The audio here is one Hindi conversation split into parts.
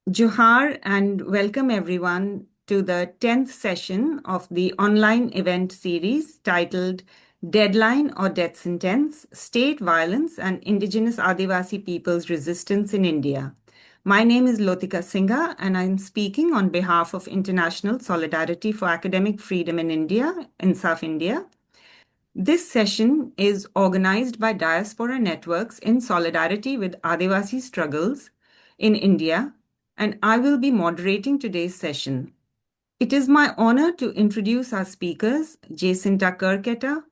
Johar and welcome everyone to the 10th session of the online event series titled Deadline or Death Sentence: State Violence and Indigenous Adivasi Peoples' Resistance in India. My name is Lotika Singha and I'm speaking on behalf of International Solidarity for Academic Freedom in India, INSAF India. This session is organized by Diaspora Networks in solidarity with Adivasi struggles in India, and I will be moderating today's session. It is my honor to introduce our speakers, Jacinta Kerketa,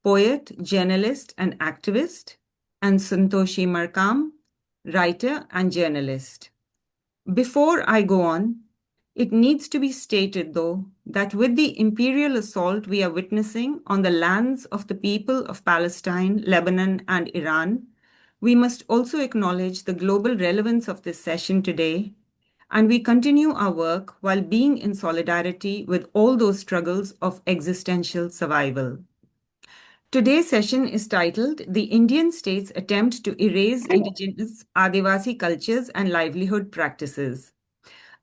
poet, journalist, and activist, and Santoshi Markam, writer and journalist. Before I go on, it needs to be stated, though, that with the imperial assault we are witnessing on the lands of the people of Palestine, Lebanon, and Iran, we must also acknowledge the global relevance of this session today, and we continue our work while being in solidarity with all those struggles of existential survival. Today's session is titled The Indian State's Attempt to Erase Indigenous Adivasi Cultures and Livelihood Practices.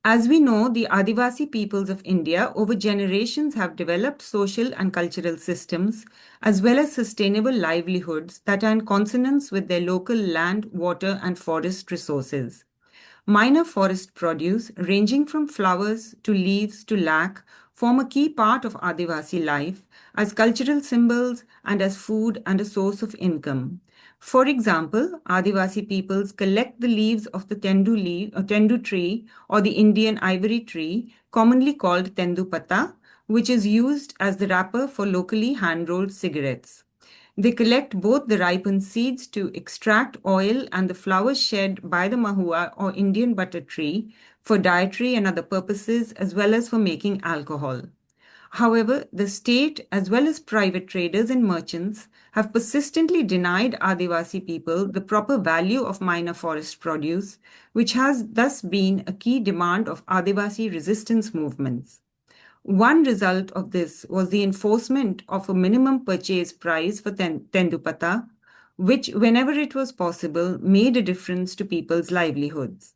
As we know, the Adivasi peoples of India over generations have developed social and cultural systems as well as sustainable livelihoods that are in consonance with their local land, water, and forest resources. Minor forest produce, ranging from flowers to leaves to lac, form a key part of Adivasi life as cultural symbols and as food and a source of income. For example, Adivasi peoples collect the leaves of the tendu tree or the Indian ivory tree, commonly called tendu pata, which is used as the wrapper for locally hand-rolled cigarettes. They collect both the ripened seeds to extract oil and the flowers shed by the mahua or Indian butter tree for dietary and other purposes, as well as for making alcohol. However, the state, as well as private traders and merchants, have persistently denied Adivasi people the proper value of minor forest produce, which has thus been a key demand of Adivasi resistance movements. One result of this was the enforcement of a minimum purchase price for tendupata, which, whenever it was possible, made a difference to people's livelihoods.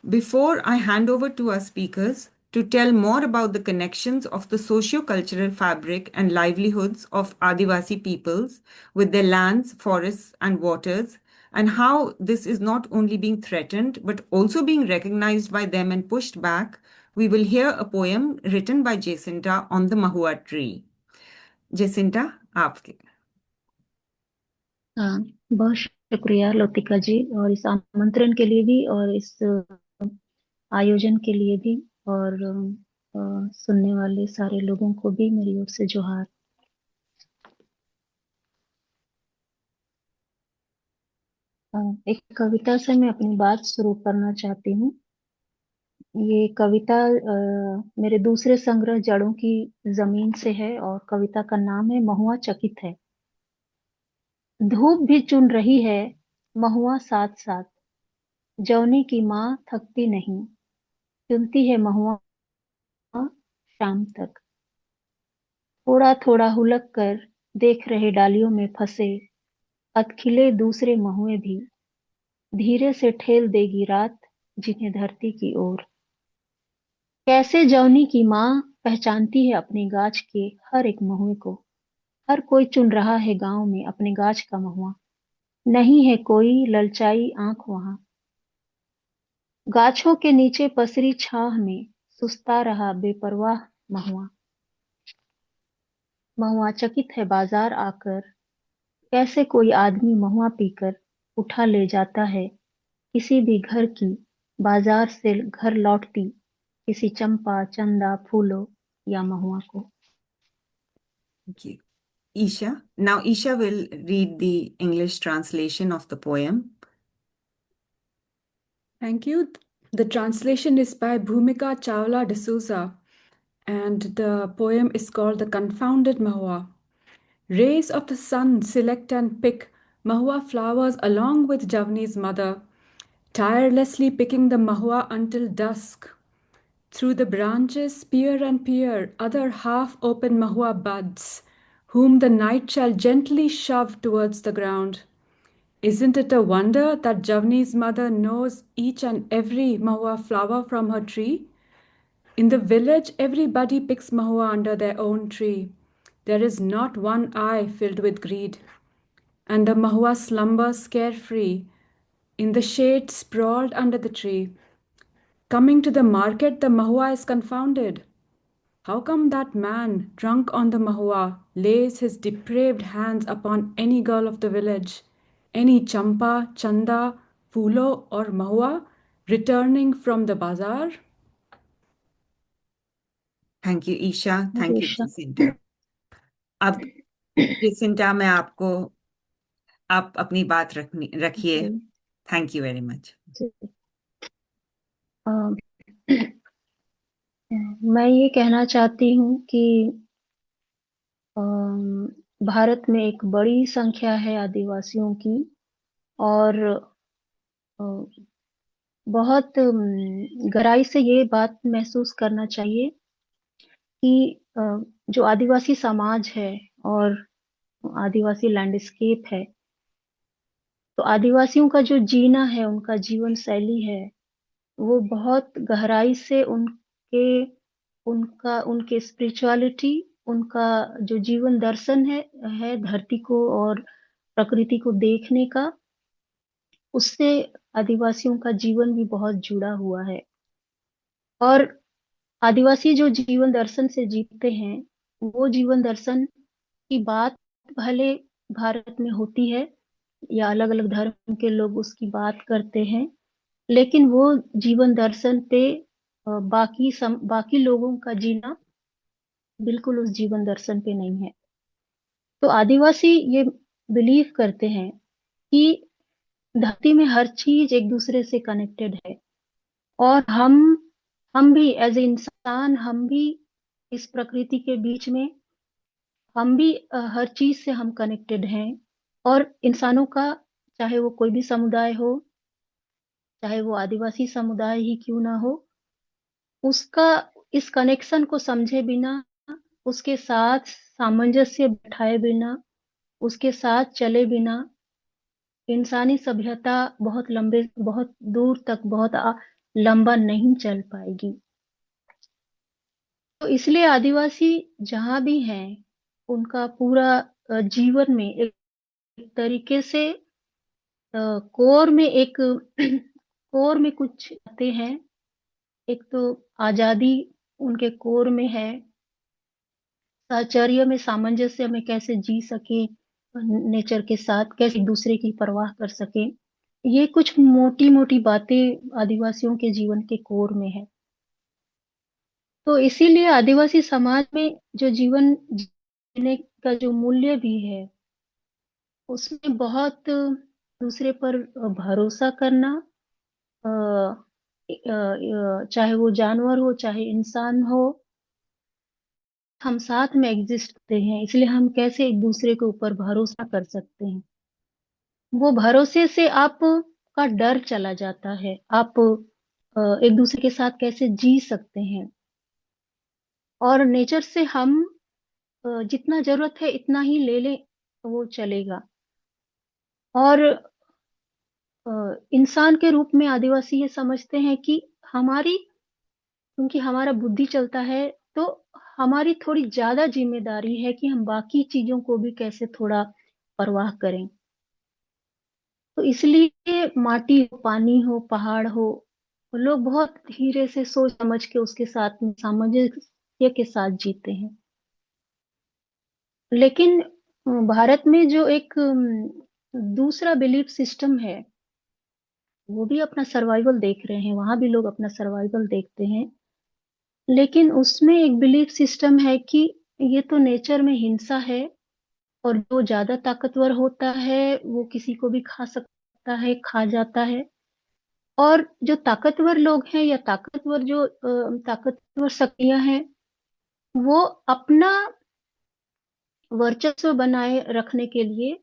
Before I hand over to our speakers to tell more about the connections of the socio-cultural fabric and livelihoods of Adivasi peoples with their lands, forests, and waters, and how this is not only being threatened but also being recognized by them and pushed back, we will hear a poem written by Jacinta on the mahua tree. Jacinta, आपके हाँ, बहुत शुक्रिया लतिका जी, और इस आमंत्रण के लिए भी और इस आयोजन के लिए भी, और सुनने वाले सारे लोगों को भी मेरी ओर से जोहार। एक कविता से मैं अपनी बात शुरू करना चाहती हूँ। ये कविता मेरे दूसरे संग्रह जड़ों की जमीन से है और कविता का नाम है महुआ चकित है। धूप भी चुन रही है महुआ साथ साथ, जौनी की माँ थकती नहीं, चुनती है महुआ शाम तक। थोड़ा थोड़ा हुलक कर देख रहे डालियों में फंसे अतखिले दूसरे महुए भी, धीरे से ठेल देगी रात जिन्हें धरती की ओर। कैसे जौनी की माँ पहचानती है अपनी गाछ के हर एक महुए को। हर कोई चुन रहा है गांव में अपने गाछ का महुआ, नहीं है कोई ललचाई आंख वहां। गाछों के नीचे पसरी छाह में सुस्ता रहा बेपरवाह महुआ। महुआ चकित है बाजार आकर, कैसे कोई आदमी महुआ पीकर उठा ले जाता है किसी भी घर की बाजार से घर लौटती किसी चंपा चंदा फूलों या महुआ को। Thank you. Isha. Now, Isha will read the English translation of the poem. Thank you. The translation is by Bhumika Chawla D'Souza, and the poem is called The Confounded Mahua. Rays of the sun select and pick mahua flowers along with Javni's mother, tirelessly picking the mahua until dusk. Through the branches peer and peer other half-open mahua buds, whom the night shall gently shove towards the ground. Isn't it a wonder that Javni's mother knows each and every mahua flower from her tree? In the village, everybody picks mahua under their own tree. There is not one eye filled with greed. And the mahua slumbers carefree in the shade sprawled under the tree. Coming to the market, the mahua is confounded. How come that man, drunk on the mahua, lays his depraved hands upon any girl of the village, any champa, chanda, fulo, or mahua returning from the bazaar? Thank you Isha, thank thank you you Isha. Jacinta. अब जेसिंटा मैं आपको, आप अपनी बात रखिए। जी, थैंक यू वेरी मच। जी। मैं ये कहना चाहती हूँ कि भारत में एक बड़ी संख्या है आदिवासियों की, और अ, बहुत गहराई से ये बात महसूस करना चाहिए कि जो आदिवासी समाज है और आदिवासी लैंडस्केप है, तो आदिवासियों का जो जीना है, उनका जीवन शैली है, वो बहुत गहराई से उनके स्पिरिचुअलिटी, उनका जो जीवन दर्शन है धरती को और प्रकृति को देखने का, उससे आदिवासियों का जीवन भी बहुत जुड़ा हुआ है। और आदिवासी जो जीवन दर्शन से जीते हैं, वो जीवन दर्शन की बात भले भारत में होती है या अलग अलग धर्म के लोग उसकी बात करते हैं, लेकिन वो जीवन दर्शन पे बाकी लोगों का जीना बिल्कुल उस जीवन दर्शन पे नहीं है। तो आदिवासी ये बिलीव करते हैं कि धरती में हर चीज एक दूसरे से कनेक्टेड है, और हम भी एज ए इंसान, हम भी इस प्रकृति के बीच में, हम भी हर चीज से हम कनेक्टेड हैं। और इंसानों का, चाहे वो कोई भी समुदाय हो, चाहे वो आदिवासी समुदाय ही क्यों ना हो, उसका इस कनेक्शन को समझे बिना, उसके साथ सामंजस्य बैठाए बिना, उसके साथ चले बिना इंसानी सभ्यता बहुत दूर तक, लंबा नहीं चल पाएगी। तो इसलिए आदिवासी जहां भी हैं, उनका पूरा जीवन में एक तरीके से कोर में एक कोर में कुछ आते हैं। एक तो आजादी उनके कोर में है, साहचर्य में, सामंजस्य में कैसे जी सके, नेचर के साथ कैसे एक दूसरे की परवाह कर सके, ये कुछ मोटी मोटी बातें आदिवासियों के जीवन के कोर में है। तो इसीलिए आदिवासी समाज में जो जीवन जीने का जो मूल्य भी है, उसमें बहुत दूसरे पर भरोसा करना, चाहे वो जानवर हो चाहे इंसान हो, हम साथ में एग्जिस्ट करते हैं, इसलिए हम कैसे एक दूसरे के ऊपर भरोसा कर सकते हैं। वो भरोसे से आप का डर चला जाता है, आप एक दूसरे के साथ कैसे जी सकते हैं। और नेचर से हम जितना जरूरत है इतना ही ले लें, वो चलेगा। और इंसान के रूप में आदिवासी ये समझते हैं कि क्योंकि हमारा बुद्धि चलता है, तो हमारी थोड़ी ज्यादा जिम्मेदारी है कि हम बाकी चीजों को भी कैसे थोड़ा परवाह करें। तो इसलिए माटी हो, पानी हो, पहाड़ हो, लोग बहुत धीरे से सोच समझ के उसके साथ में सामंजस्य के साथ जीते हैं। लेकिन भारत में जो एक दूसरा बिलीफ सिस्टम है, वो भी अपना सर्वाइवल देख रहे हैं, वहां भी लोग अपना सर्वाइवल देखते हैं। लेकिन उसमें एक बिलीफ सिस्टम है कि ये तो नेचर में हिंसा है, और जो ज्यादा ताकतवर होता है वो किसी को भी खा सकता है, खा जाता है। और जो ताकतवर लोग हैं या ताकतवर शक्तियां हैं, वो अपना वर्चस्व बनाए रखने के लिए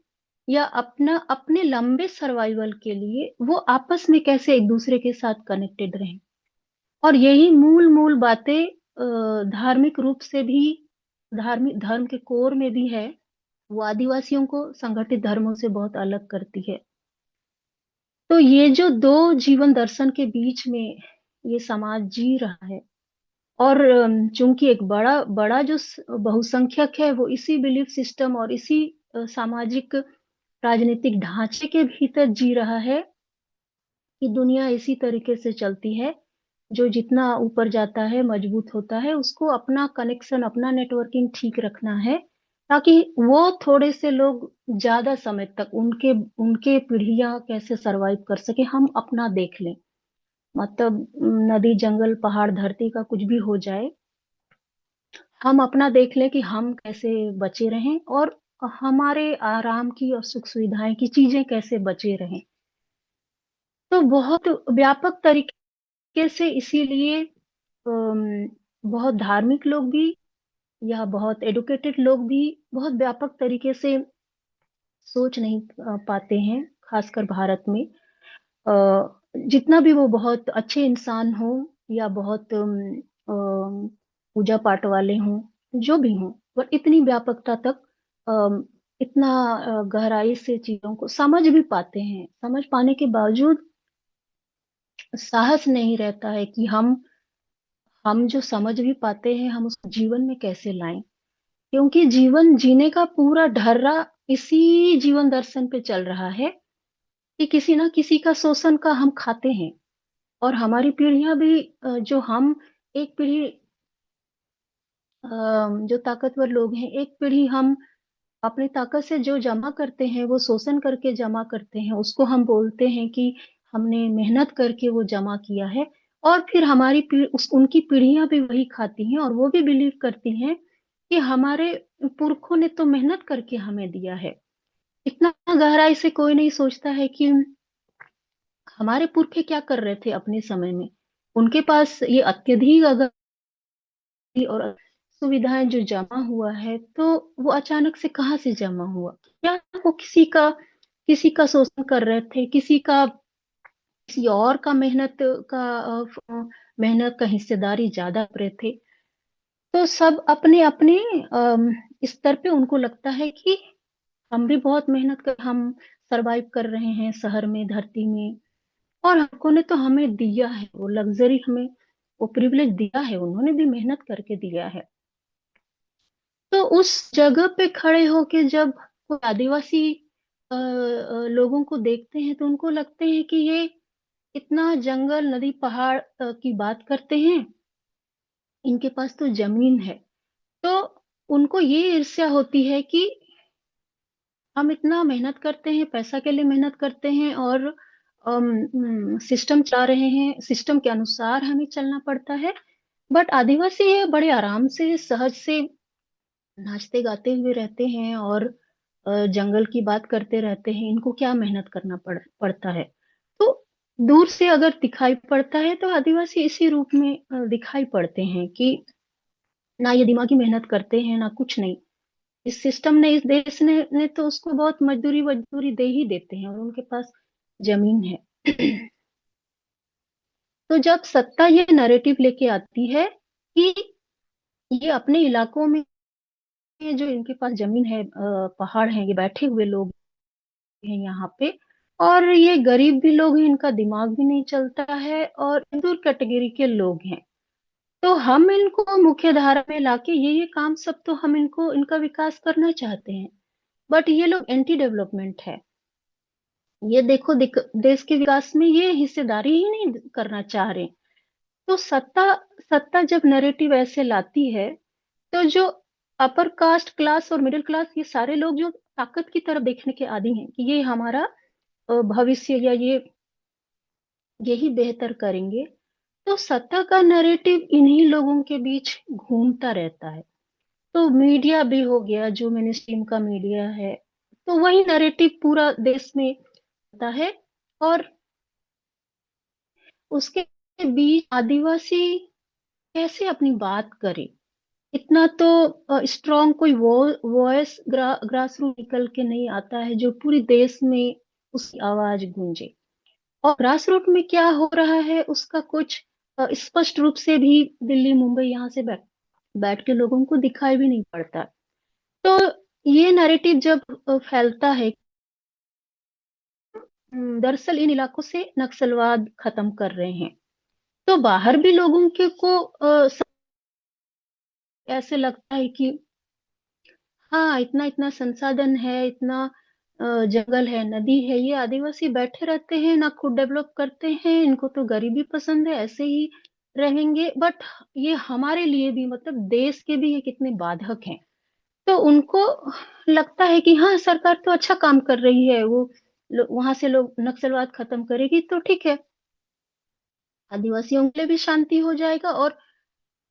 या अपने लंबे सर्वाइवल के लिए वो आपस में कैसे एक दूसरे के साथ कनेक्टेड रहें। और यही मूल मूल बातें धार्मिक रूप से भी, धार्मिक धर्म के कोर में भी है, वो आदिवासियों को संगठित धर्मों से बहुत अलग करती है। तो ये जो दो जीवन दर्शन के बीच में ये समाज जी रहा है, और चूंकि एक बड़ा बड़ा जो बहुसंख्यक है वो इसी बिलीफ सिस्टम और इसी सामाजिक राजनीतिक ढांचे के भीतर जी रहा है कि दुनिया इसी तरीके से चलती है। जो जितना ऊपर जाता है, मजबूत होता है, उसको अपना कनेक्शन, अपना नेटवर्किंग ठीक रखना है, ताकि वो थोड़े से लोग ज्यादा समय तक उनके उनके पीढ़ियां कैसे सरवाइव कर सके, हम अपना देख लें। मतलब नदी, जंगल, पहाड़, धरती का कुछ भी हो जाए, हम अपना देख लें कि हम कैसे बचे रहें, और हमारे आराम की और सुख सुविधाएं की चीजें कैसे बचे रहें। तो बहुत व्यापक तरीके से, इसीलिए बहुत धार्मिक लोग भी या बहुत एडुकेटेड लोग भी बहुत व्यापक तरीके से सोच नहीं पाते हैं, खासकर भारत में। जितना भी वो बहुत अच्छे इंसान हो या बहुत पूजा पाठ वाले हों, जो भी हों, पर इतनी व्यापकता तक, अम, इतना गहराई से चीजों को समझ भी पाते हैं, समझ पाने के बावजूद साहस नहीं रहता है कि हम जो समझ भी पाते हैं, हम उसको जीवन में कैसे लाएं। क्योंकि जीवन जीने का पूरा ढर्रा इसी जीवन दर्शन पे चल रहा है कि किसी ना किसी का शोषण का हम खाते हैं। और हमारी पीढ़ियां भी, जो हम एक पीढ़ी, जो ताकतवर लोग हैं, एक पीढ़ी हम अपनी ताकत से जो जमा करते हैं, वो शोषण करके जमा करते हैं, उसको हम बोलते हैं कि हमने मेहनत करके वो जमा किया है। और फिर हमारी उनकी पीढ़ियां भी वही खाती हैं, और वो भी बिलीव करती हैं कि हमारे पुरखों ने तो मेहनत करके हमें दिया है। इतना गहराई से कोई नहीं सोचता है कि हमारे पुरखे क्या कर रहे थे अपने समय में। उनके पास ये अत्यधिक अगर और सुविधाएं जो जमा हुआ है, तो वो अचानक से कहाँ से जमा हुआ? क्या वो किसी का शोषण कर रहे थे, किसी और का मेहनत का हिस्सेदारी ज्यादा कर रहे थे? तो सब अपने अपने स्तर पे उनको लगता है कि हम भी बहुत मेहनत कर, हम सरवाइव कर रहे हैं शहर में, धरती में, और हमको ने तो हमें दिया है वो लग्जरी, हमें वो प्रिविलेज दिया है, उन्होंने भी मेहनत करके दिया है। तो उस जगह पे खड़े होके जब कोई आदिवासी लोगों को देखते हैं, तो उनको लगते हैं कि ये इतना जंगल, नदी, पहाड़ की बात करते हैं, इनके पास तो जमीन है। तो उनको ये ईर्ष्या होती है कि हम इतना मेहनत करते हैं, पैसा के लिए मेहनत करते हैं, और सिस्टम चला रहे हैं, सिस्टम के अनुसार हमें चलना पड़ता है। बट आदिवासी है, बड़े आराम से, सहज से नाचते गाते हुए रहते हैं, और जंगल की बात करते रहते हैं। इनको क्या मेहनत करना पड़ता है? तो दूर से अगर दिखाई पड़ता है, तो आदिवासी इसी रूप में दिखाई पड़ते हैं कि ना ये दिमागी मेहनत करते हैं, ना कुछ नहीं। इस सिस्टम ने, इस देश ने तो उसको बहुत मजदूरी वजदूरी दे ही देते हैं, और उनके पास जमीन है। तो जब सत्ता ये नैरेटिव लेके आती है कि ये अपने इलाकों में, जो इनके पास जमीन है, पहाड़ है, ये बैठे हुए लोग हैं यहाँ पे, और ये गरीब भी लोग हैं, इनका दिमाग भी नहीं चलता है, और मजदूर कैटेगरी के लोग हैं, तो हम इनको मुख्य धारा में लाके ये काम सब तो हम इनको, इनका विकास करना चाहते हैं। बट ये लोग एंटी डेवलपमेंट है। ये देखो, देश के विकास में ये हिस्सेदारी ही नहीं करना चाह रहे। तो सत्ता सत्ता जब नैरेटिव ऐसे लाती है, तो जो अपर कास्ट क्लास और मिडिल क्लास, ये सारे लोग जो ताकत की तरफ देखने के आदी हैं कि ये हमारा भविष्य, या ये यही बेहतर करेंगे, तो सत्ता का नैरेटिव इन्हीं लोगों के बीच घूमता रहता है। तो मीडिया भी हो गया, जो मेन स्ट्रीम का मीडिया है, तो वही नैरेटिव पूरा देश में होता है। और उसके बीच आदिवासी कैसे अपनी बात करे? इतना तो स्ट्रांग कोई वॉइस ग्रास रूट निकल के नहीं आता है जो पूरी देश में उसकी आवाज गूंजे। और ग्रास रूट में क्या हो रहा है उसका कुछ स्पष्ट रूप से भी दिल्ली, मुंबई, यहाँ से बैठ के लोगों को दिखाई भी नहीं पड़ता। तो ये नैरेटिव जब फैलता है, दरअसल इन इलाकों से नक्सलवाद खत्म कर रहे हैं। तो बाहर भी लोगों के को ऐसे लगता है कि हाँ, इतना इतना संसाधन है, इतना जंगल है, नदी है, ये आदिवासी बैठे रहते हैं, ना खुद डेवलप करते हैं, इनको तो गरीबी पसंद है, ऐसे ही रहेंगे। बट ये हमारे लिए भी, मतलब देश के भी ये कितने बाधक हैं। तो उनको लगता है कि हाँ, सरकार तो अच्छा काम कर रही है, वो वहां से लोग नक्सलवाद खत्म करेगी तो ठीक है, आदिवासियों के लिए भी शांति हो जाएगा और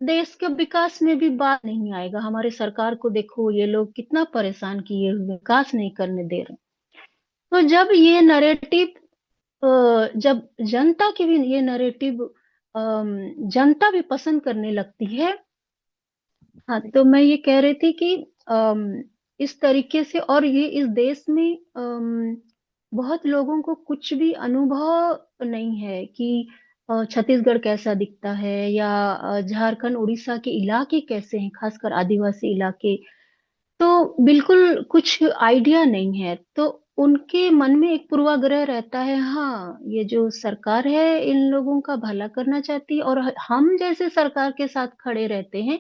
देश के विकास में भी बात नहीं आएगा। हमारे सरकार को देखो, ये लोग कितना परेशान किए हुए, विकास नहीं करने दे रहे। तो जब ये नैरेटिव, जब जनता की भी ये नैरेटिव जनता भी पसंद करने लगती है। हाँ, तो मैं ये कह रही थी कि इस तरीके से, और ये इस देश में बहुत लोगों को कुछ भी अनुभव नहीं है कि छत्तीसगढ़ कैसा दिखता है, या झारखंड उड़ीसा के इलाके कैसे हैं, खासकर आदिवासी इलाके। तो बिल्कुल कुछ आइडिया नहीं है। तो उनके मन में एक पूर्वाग्रह रहता है, हाँ, ये जो सरकार है इन लोगों का भला करना चाहती है, और हम जैसे सरकार के साथ खड़े रहते हैं,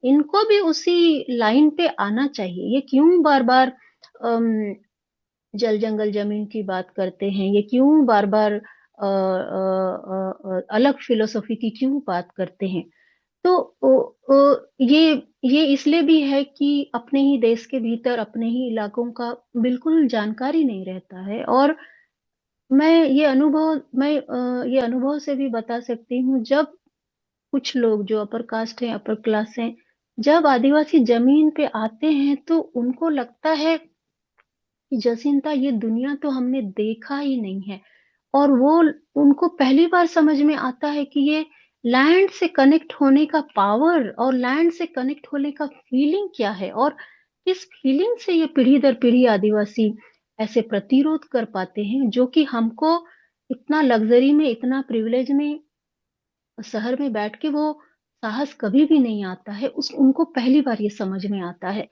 इनको भी उसी लाइन पे आना चाहिए। ये क्यों बार बार जल जंगल जमीन की बात करते हैं, ये क्यों बार बार अलग फिलोसफी की क्यों बात करते हैं। तो ये इसलिए भी है कि अपने ही देश के भीतर अपने ही इलाकों का बिल्कुल जानकारी नहीं रहता है। और ये अनुभव से भी बता सकती हूँ, जब कुछ लोग जो अपर कास्ट हैं, अपर क्लास हैं, जब आदिवासी जमीन पे आते हैं तो उनको लगता है कि जसिंता, ये दुनिया तो हमने देखा ही नहीं है। और वो, उनको पहली बार समझ में आता है कि ये लैंड से कनेक्ट होने का पावर और लैंड से कनेक्ट होने का फीलिंग क्या है, और किस फीलिंग से ये पीढ़ी दर पीढ़ी आदिवासी ऐसे प्रतिरोध कर पाते हैं, जो कि हमको इतना लग्जरी में, इतना प्रिविलेज में, शहर में बैठ के वो साहस कभी भी नहीं आता है। उस उनको पहली बार ये समझ में आता है।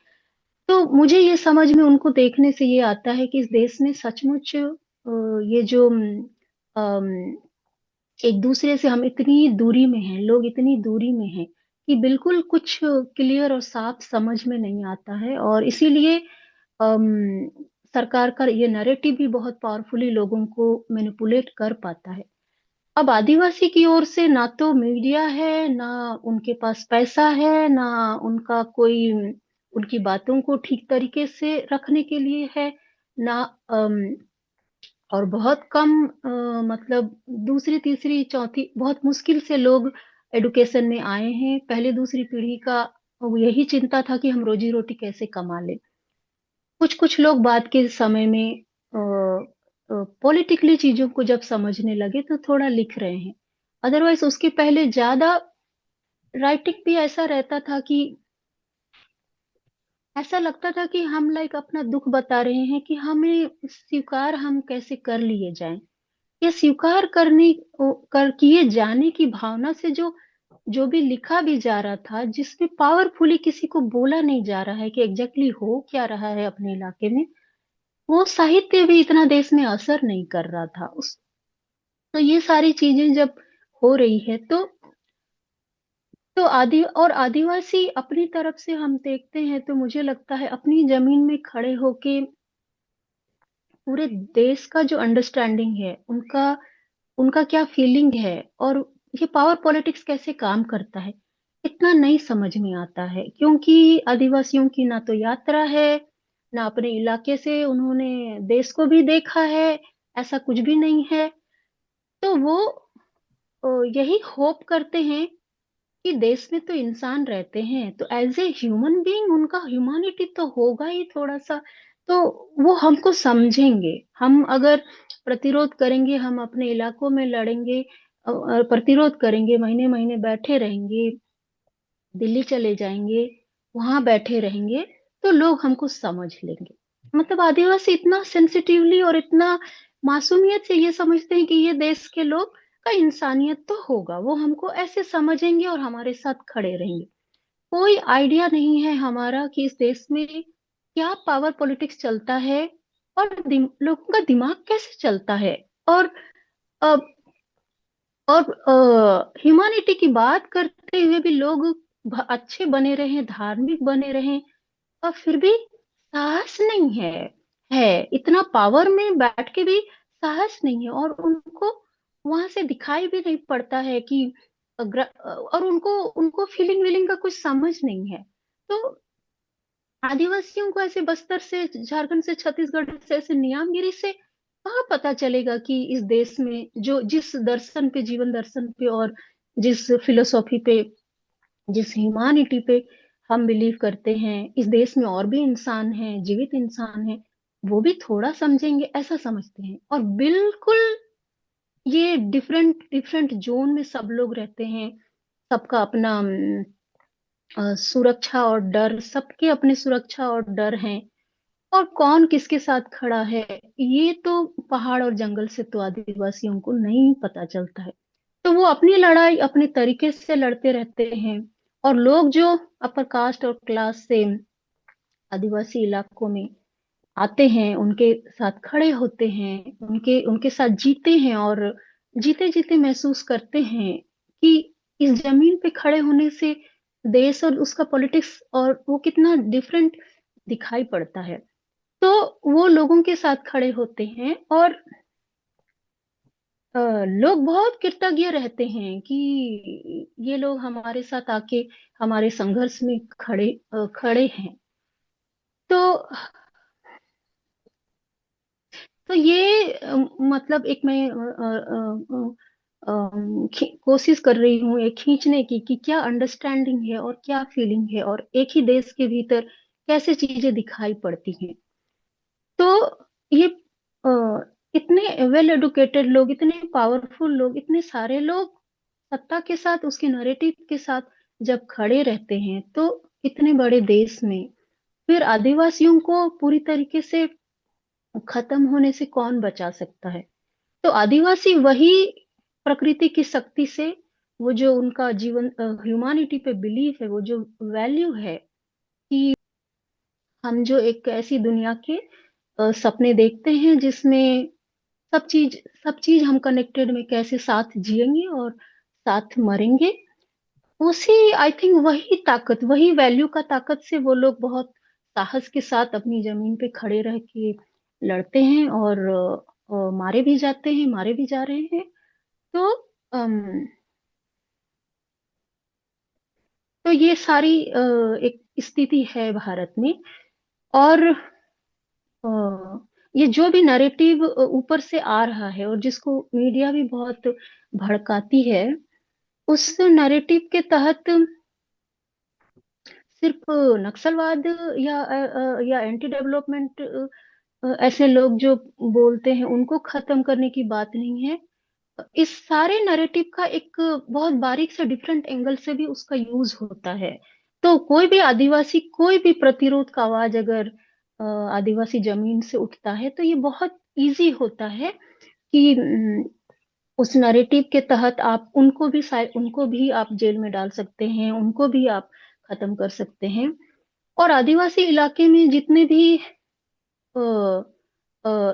तो मुझे ये समझ में, उनको देखने से ये आता है कि इस देश में सचमुच ये जो एक दूसरे से हम इतनी दूरी में हैं, लोग इतनी दूरी में हैं कि बिल्कुल कुछ क्लियर और साफ समझ में नहीं आता है। और इसीलिए अम, सरकार का ये नैरेटिव भी बहुत पावरफुली लोगों को मैनिपुलेट कर पाता है। अब आदिवासी की ओर से ना तो मीडिया है, ना उनके पास पैसा है, ना उनका कोई उनकी बातों को ठीक तरीके से रखने के लिए है, ना और बहुत कम, मतलब दूसरी तीसरी चौथी, बहुत मुश्किल से लोग एडुकेशन में आए हैं। पहले दूसरी पीढ़ी का वो यही चिंता था कि हम रोजी रोटी कैसे कमा लें। कुछ कुछ लोग बाद के समय में पॉलिटिकली चीजों को जब समझने लगे तो थोड़ा लिख रहे हैं। अदरवाइज उसके पहले ज्यादा राइटिंग भी ऐसा रहता था कि ऐसा लगता था कि हम लाइक अपना दुख बता रहे हैं, कि हमें स्वीकार हम कैसे कर लिए जाएं। ये स्वीकार करने कर किए जाने की भावना से जो जो भी लिखा भी जा रहा था, जिसमें पावरफुली किसी को बोला नहीं जा रहा है कि एग्जैक्टली हो क्या रहा है अपने इलाके में, वो साहित्य भी इतना देश में असर नहीं कर रहा था उस। तो ये सारी चीजें जब हो रही है, तो आदिवासी अपनी तरफ से हम देखते हैं तो मुझे लगता है अपनी जमीन में खड़े होके पूरे देश का जो अंडरस्टैंडिंग है, उनका उनका क्या फीलिंग है, और ये पावर पॉलिटिक्स कैसे काम करता है, इतना नहीं समझ में आता है। क्योंकि आदिवासियों की ना तो यात्रा है, ना अपने इलाके से उन्होंने देश को भी देखा है, ऐसा कुछ भी नहीं है। तो वो यही होप करते हैं कि देश में तो इंसान रहते हैं, तो एज ए ह्यूमन बीइंग उनका ह्यूमैनिटी तो होगा ही थोड़ा सा। तो वो हमको समझेंगे। हम अगर प्रतिरोध करेंगे, हम अपने इलाकों में लड़ेंगे, प्रतिरोध करेंगे, महीने महीने बैठे रहेंगे, दिल्ली चले जाएंगे, वहां बैठे रहेंगे, तो लोग हमको समझ लेंगे। मतलब आदिवासी इतना सेंसिटिवली और इतना मासूमियत से ये समझते हैं कि ये देश के लोग का इंसानियत तो होगा, वो हमको ऐसे समझेंगे और हमारे साथ खड़े रहेंगे। कोई आइडिया नहीं है हमारा कि इस देश में क्या पावर पॉलिटिक्स चलता है, और लोगों का दिमाग कैसे चलता है। और अ, और ह्यूमैनिटी की बात करते हुए भी लोग अच्छे बने रहे, धार्मिक बने रहे, और फिर भी साहस नहीं है। है इतना पावर में बैठ के भी साहस नहीं है, और उनको वहां से दिखाई भी नहीं पड़ता है कि और उनको उनको फीलिंग वीलिंग का कुछ समझ नहीं है। तो आदिवासियों को ऐसे बस्तर से, झारखंड से, छत्तीसगढ़ से ऐसे नियमगिरी से कहाँ पता चलेगा कि इस देश में जो जिस दर्शन पे, जीवन दर्शन पे, और जिस फिलोसॉफी पे, जिस ह्यूमैनिटी पे हम बिलीव करते हैं, इस देश में और भी इंसान हैं, जीवित इंसान हैं, वो भी थोड़ा समझेंगे, ऐसा समझते हैं। और बिल्कुल ये डिफरेंट डिफरेंट जोन में सब लोग रहते हैं। सबका अपना सुरक्षा और डर, सबके अपने सुरक्षा और डर हैं। और कौन किसके साथ खड़ा है, ये तो पहाड़ और जंगल से तो आदिवासियों को नहीं पता चलता है। तो वो अपनी लड़ाई अपने तरीके से लड़ते रहते हैं। और लोग जो अपर कास्ट और क्लास से आदिवासी इलाकों में आते हैं, उनके साथ खड़े होते हैं, उनके उनके साथ जीते हैं, और जीते जीते महसूस करते हैं कि इस जमीन पे खड़े होने से देश और उसका पॉलिटिक्स और वो कितना डिफरेंट दिखाई पड़ता है। तो वो लोगों के साथ खड़े होते हैं, और लोग बहुत कृतज्ञ रहते हैं कि ये लोग हमारे साथ आके हमारे संघर्ष में खड़े हैं। तो तो ये मतलब एक मैं कोशिश कर रही हूँ एक खींचने की कि क्या अंडरस्टैंडिंग है और क्या फीलिंग है, और एक ही देश के भीतर कैसे चीजें दिखाई पड़ती हैं। तो ये अ, इतने वेल एडुकेटेड लोग, इतने पावरफुल लोग, इतने सारे लोग सत्ता के साथ, उसके नैरेटिव के साथ जब खड़े रहते हैं, तो इतने बड़े देश में फिर आदिवासियों को पूरी तरीके से खत्म होने से कौन बचा सकता है। तो आदिवासी वही प्रकृति की शक्ति से, वो जो उनका जीवन ह्यूमैनिटी पे बिलीफ है, वो जो वैल्यू है कि हम जो एक ऐसी दुनिया के सपने देखते हैं जिसमें सब चीज हम कनेक्टेड में कैसे साथ जिएंगे और साथ मरेंगे, उसी आई थिंक वही ताकत, वही वैल्यू का ताकत से वो लोग बहुत साहस के साथ अपनी जमीन पे खड़े रह के लड़ते हैं, और मारे भी जाते हैं, मारे भी जा रहे हैं। तो अम, तो ये सारी एक स्थिति है भारत में। और अ, ये जो भी नैरेटिव ऊपर से आ रहा है, और जिसको मीडिया भी बहुत भड़काती है, उस नैरेटिव के तहत सिर्फ नक्सलवाद या एंटी डेवलपमेंट ऐसे लोग जो बोलते हैं उनको खत्म करने की बात नहीं है। इस सारे नैरेटिव का एक बहुत बारीक से डिफरेंट एंगल से भी उसका यूज होता है। तो कोई भी आदिवासी, कोई भी प्रतिरोध का आवाज अगर आदिवासी जमीन से उठता है, तो ये बहुत इजी होता है कि उस नैरेटिव के तहत आप उनको भी, शायद उनको भी आप जेल में डाल सकते हैं, उनको भी आप खत्म कर सकते हैं। और आदिवासी इलाके में जितने भी अ,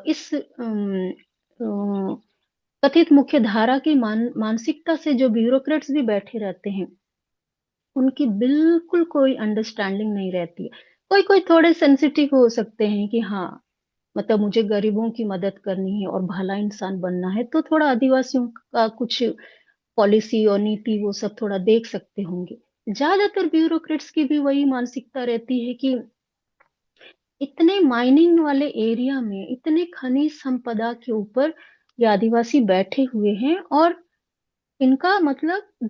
इस कथित मुख्य धारा की मानसिकता से जो ब्यूरोक्रेट्स भी बैठे रहते हैं, उनकी बिल्कुल कोई अंडरस्टैंडिंग नहीं रहती है। कोई कोई थोड़े सेंसिटिव हो सकते हैं कि हाँ, मतलब मुझे गरीबों की मदद करनी है और भला इंसान बनना है, तो थोड़ा आदिवासियों का कुछ पॉलिसी और नीति वो सब थोड़ा देख सकते होंगे। ज्यादातर ब्यूरोक्रेट्स की भी वही मानसिकता रहती है कि इतने माइनिंग वाले एरिया में, इतने खनिज संपदा के ऊपर ये आदिवासी बैठे हुए हैं, और इनका मतलब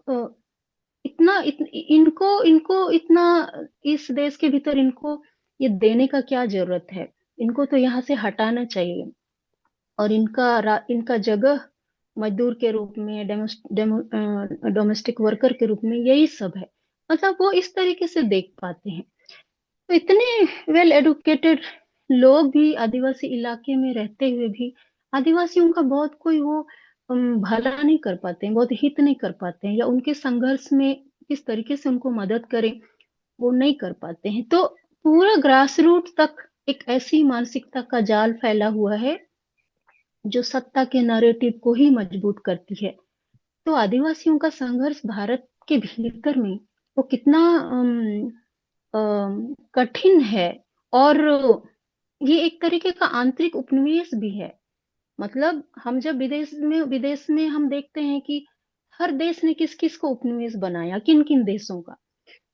अ, इनको इनको इतना इस देश के भीतर इनको ये देने का क्या जरूरत है। इनको तो यहाँ से हटाना चाहिए, और इनका जगह मजदूर के रूप में, डोमेस्टिक वर्कर के रूप में यही सब है। मतलब वो इस तरीके से देख पाते हैं। तो इतने वेल एडुकेटेड लोग भी आदिवासी इलाके में रहते हुए भी आदिवासियों का बहुत कोई वो भला नहीं कर पाते हैं, बहुत हित नहीं कर पाते हैं, या उनके संघर्ष में किस तरीके से उनको मदद करें वो नहीं कर पाते हैं। तो पूरा ग्रास रूट तक एक ऐसी मानसिकता का जाल फैला हुआ है जो सत्ता के नैरेटिव को ही मजबूत करती है। तो आदिवासियों का संघर्ष भारत के भीतर में वो कितना कठिन है, और ये एक तरीके का आंतरिक उपनिवेश भी है। मतलब हम जब विदेश में हम देखते हैं कि हर देश ने किस किस को उपनिवेश बनाया, किन किन देशों का,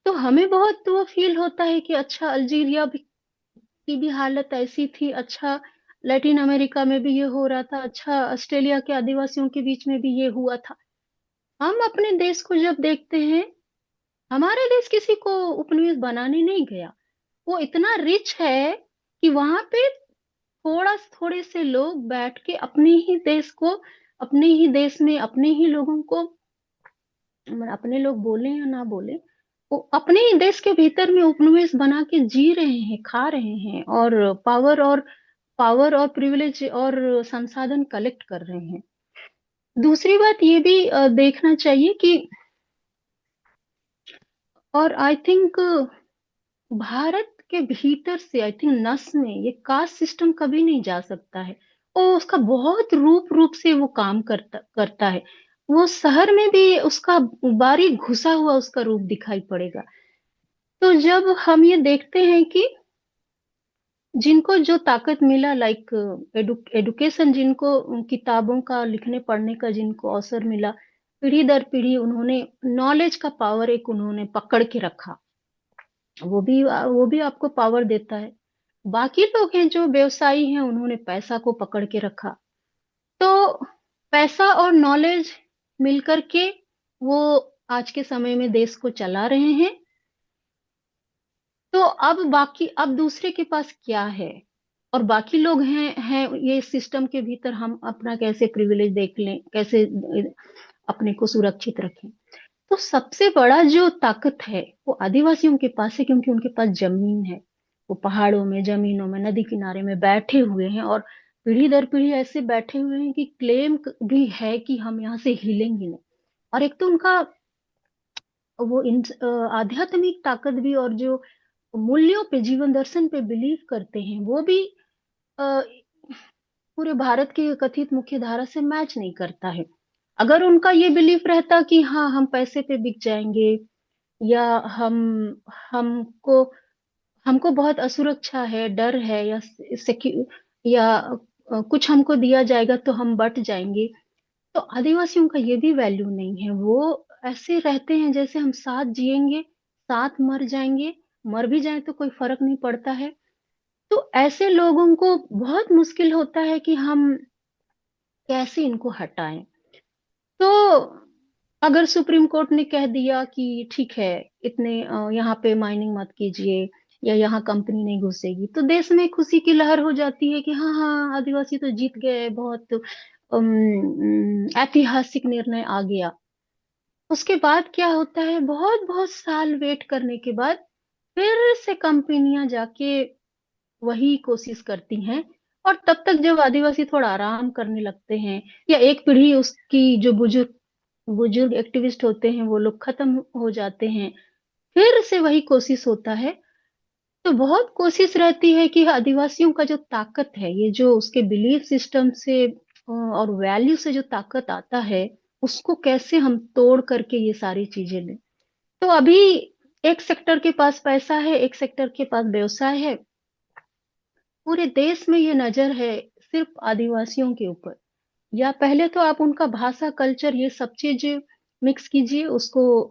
तो हमें बहुत वो फील होता है कि अच्छा अल्जीरिया की भी हालत ऐसी थी, अच्छा लैटिन अमेरिका में भी ये हो रहा था, अच्छा ऑस्ट्रेलिया के आदिवासियों के बीच में भी ये हुआ था। हम अपने देश को जब देखते हैं, हमारे देश किसी को उपनिवेश बनाने नहीं गया। वो इतना रिच है कि वहां पे थोड़े से लोग बैठ के अपने ही देश को, अपने ही देश में अपने ही लोगों को, मतलब अपने लोग बोले या ना बोले, वो अपने ही देश के भीतर में उपनिवेश बना के जी रहे हैं, खा रहे हैं, और पावर और प्रिविलेज और संसाधन कलेक्ट कर रहे हैं। दूसरी बात ये भी देखना चाहिए कि, और आई थिंक भारत के भीतर से, आई थिंक नस में ये कास्ट सिस्टम कभी नहीं जा सकता है। और उसका बहुत रूप रूप से वो काम करता करता है। वो शहर में भी उसका बारीक घुसा हुआ उसका रूप दिखाई पड़ेगा। तो जब हम ये देखते हैं कि जिनको जो ताकत मिला, लाइक एडुकेशन, जिनको किताबों का लिखने पढ़ने का जिनको अवसर मिला, पीढ़ी दर पीढ़ी उन्होंने नॉलेज का पावर एक उन्होंने पकड़ के रखा, वो भी आपको पावर देता है। बाकी लोग हैं जो व्यवसायी हैं, उन्होंने पैसा को पकड़ के रखा। तो पैसा और नॉलेज मिलकर के वो आज के समय में देश को चला रहे हैं। तो अब दूसरे के पास क्या है, और बाकी लोग हैं ये सिस्टम के भीतर, हम अपना कैसे प्रिविलेज देख लें, कैसे अपने को सुरक्षित रखें। तो सबसे बड़ा जो ताकत है वो आदिवासियों के पास है, क्योंकि उनके पास जमीन है। वो पहाड़ों में, जमीनों में, नदी किनारे में बैठे हुए हैं, और पीढ़ी दर पीढ़ी ऐसे बैठे हुए हैं कि क्लेम भी है कि हम यहाँ से हिलेंगे नहीं। और एक तो उनका वो आध्यात्मिक ताकत भी, और जो मूल्यों पे, जीवन दर्शन पे बिलीव करते हैं, वो भी अ, पूरे भारत की कथित मुख्य धारा से मैच नहीं करता है। अगर उनका ये बिलीफ रहता कि हाँ हम पैसे पे बिक जाएंगे, या हम हमको हमको बहुत असुरक्षा है, डर है, या कुछ हमको दिया जाएगा तो हम बट जाएंगे, तो आदिवासियों का ये भी वैल्यू नहीं है। वो ऐसे रहते हैं जैसे हम साथ जिएंगे, साथ मर जाएंगे, मर भी जाए तो कोई फर्क नहीं पड़ता है। तो ऐसे लोगों को बहुत मुश्किल होता है कि हम कैसे इनको हटाएं। तो अगर सुप्रीम कोर्ट ने कह दिया कि ठीक है, इतने यहाँ पे माइनिंग मत कीजिए, या यहाँ कंपनी नहीं घुसेगी, तो देश में खुशी की लहर हो जाती है कि हाँ हाँ आदिवासी तो जीत गए, बहुत ऐतिहासिक निर्णय आ गया। उसके बाद क्या होता है, बहुत बहुत साल वेट करने के बाद फिर से कंपनियां जाके वही कोशिश करती हैं। और तब तक जब आदिवासी थोड़ा आराम करने लगते हैं, या एक पीढ़ी उसकी जो बुजुर्ग बुजुर्ग एक्टिविस्ट होते हैं वो लोग खत्म हो जाते हैं, फिर से वही कोशिश होता है। तो बहुत कोशिश रहती है कि आदिवासियों का जो ताकत है, ये जो उसके बिलीफ सिस्टम से और वैल्यू से जो ताकत आता है, उसको कैसे हम तोड़ करके ये सारी चीजें लें। तो अभी एक सेक्टर के पास पैसा है, एक सेक्टर के पास व्यवसाय है, पूरे देश में ये नजर है सिर्फ आदिवासियों के ऊपर। या पहले तो आप उनका भाषा, कल्चर, ये सब चीज मिक्स कीजिए, उसको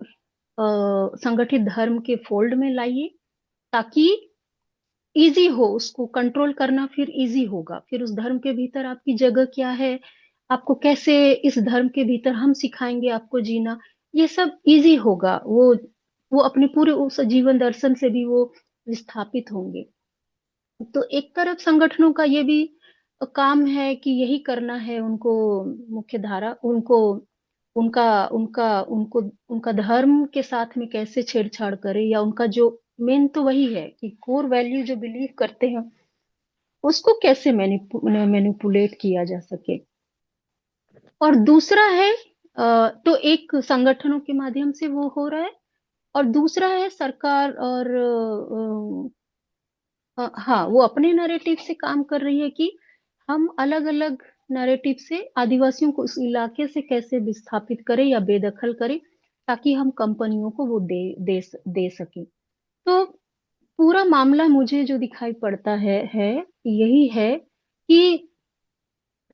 संगठित धर्म के फोल्ड में लाइए, ताकि इजी हो उसको कंट्रोल करना, फिर इजी होगा। फिर उस धर्म के भीतर आपकी जगह क्या है, आपको कैसे इस धर्म के भीतर हम सिखाएंगे आपको जीना, ये सब इजी होगा। वो अपने पूरे उस जीवन दर्शन से भी वो विस्थापित होंगे। तो एक तरफ संगठनों का ये भी काम है कि यही करना है उनको, मुख्य धारा उनको, उनका उनका उनको उनका धर्म के साथ में कैसे छेड़छाड़ करे, या उनका जो मेन तो वही है कि कोर वैल्यू जो बिलीव करते हैं उसको कैसे मैनिपुलेट किया जा सके। और दूसरा है तो एक संगठनों के माध्यम से वो हो रहा है, और दूसरा है सरकार और हाँ, वो अपने नैरेटिव से काम कर रही है कि हम अलग अलग नैरेटिव से आदिवासियों को उस इलाके से कैसे विस्थापित करें या बेदखल करें, ताकि हम कंपनियों को वो दे सकें। तो पूरा मामला मुझे जो दिखाई पड़ता है यही है कि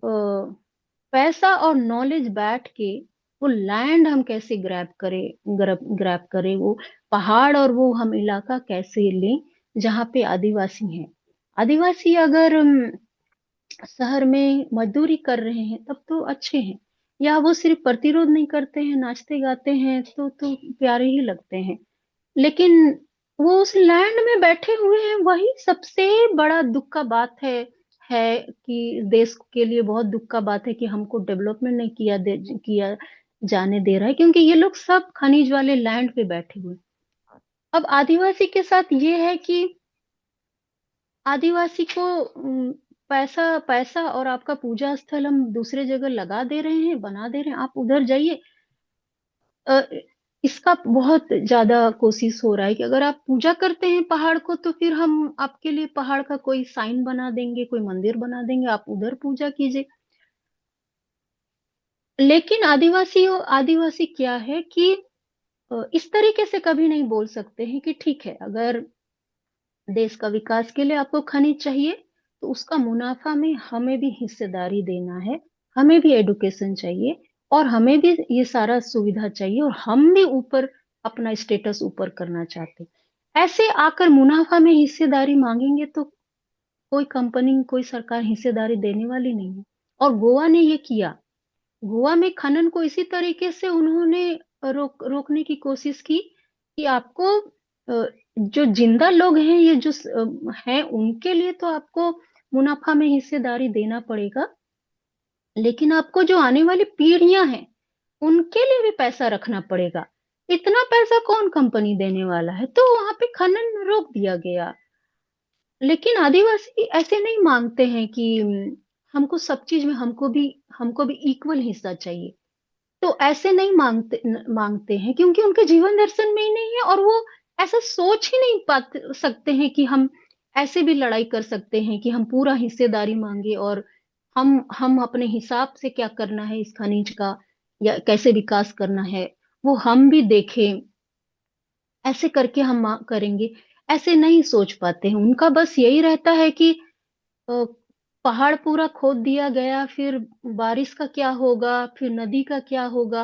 अ, पैसा और नॉलेज बैठ के वो लैंड हम कैसे ग्रैब करें, वो पहाड़ और वो हम इलाका कैसे लें जहाँ पे आदिवासी हैं। आदिवासी अगर शहर में मजदूरी कर रहे हैं तब तो अच्छे हैं, या वो सिर्फ प्रतिरोध नहीं करते हैं, नाचते गाते हैं, तो प्यारे ही लगते हैं। लेकिन वो उस लैंड में बैठे हुए हैं, वही सबसे बड़ा दुख का बात है कि देश के लिए बहुत दुख का बात है कि हमको डेवलपमेंट नहीं किया जाने दे रहा है, क्योंकि ये लोग सब खनिज वाले लैंड पे बैठे हुए हैं। अब आदिवासी के साथ ये है कि आदिवासी को पैसा पैसा और आपका पूजा स्थल हम दूसरे जगह लगा दे रहे हैं, बना दे रहे हैं, आप उधर जाइए। अ, इसका बहुत ज्यादा कोशिश हो रहा है कि अगर आप पूजा करते हैं पहाड़ को, तो फिर हम आपके लिए पहाड़ का कोई साइन बना देंगे, कोई मंदिर बना देंगे, आप उधर पूजा कीजिए। लेकिन आदिवासी क्या है कि इस तरीके से कभी नहीं बोल सकते हैं कि ठीक है, अगर देश का विकास के लिए आपको खनिज चाहिए, तो उसका मुनाफा में हमें भी हिस्सेदारी देना है, हमें भी एडुकेशन चाहिए, और हमें भी ये सारा सुविधा चाहिए, और हम भी ऊपर अपना स्टेटस ऊपर करना चाहते हैं। ऐसे आकर मुनाफा में हिस्सेदारी मांगेंगे तो कोई कंपनी, कोई सरकार हिस्सेदारी देने वाली नहीं है। और गोवा ने ये किया। गोवा में खनन को इसी तरीके से उन्होंने रोकने की कोशिश की कि आपको जो जिंदा लोग हैं, ये जो हैं, उनके लिए तो आपको मुनाफा में हिस्सेदारी देना पड़ेगा, लेकिन आपको जो आने वाली पीढ़ियां हैं उनके लिए भी पैसा रखना पड़ेगा। इतना पैसा कौन कंपनी देने वाला है? तो वहां पे खनन रोक दिया गया। लेकिन आदिवासी ऐसे नहीं मांगते हैं कि हमको सब चीज में हमको भी इक्वल हिस्सा चाहिए। तो ऐसे नहीं मांगते हैं, क्योंकि उनके जीवन दर्शन में ही नहीं है, और वो ऐसा सोच ही नहीं पाते सकते हैं कि हम ऐसे भी लड़ाई कर सकते हैं कि हम पूरा हिस्सेदारी मांगे, और हम अपने हिसाब से क्या करना है इस खनिज का, या कैसे विकास करना है, वो हम भी देखें, ऐसे करके हम करेंगे। ऐसे नहीं सोच पाते हैं। उनका बस यही रहता है कि अ, पहाड़ पूरा खोद दिया गया, फिर बारिश का क्या होगा, फिर नदी का क्या होगा,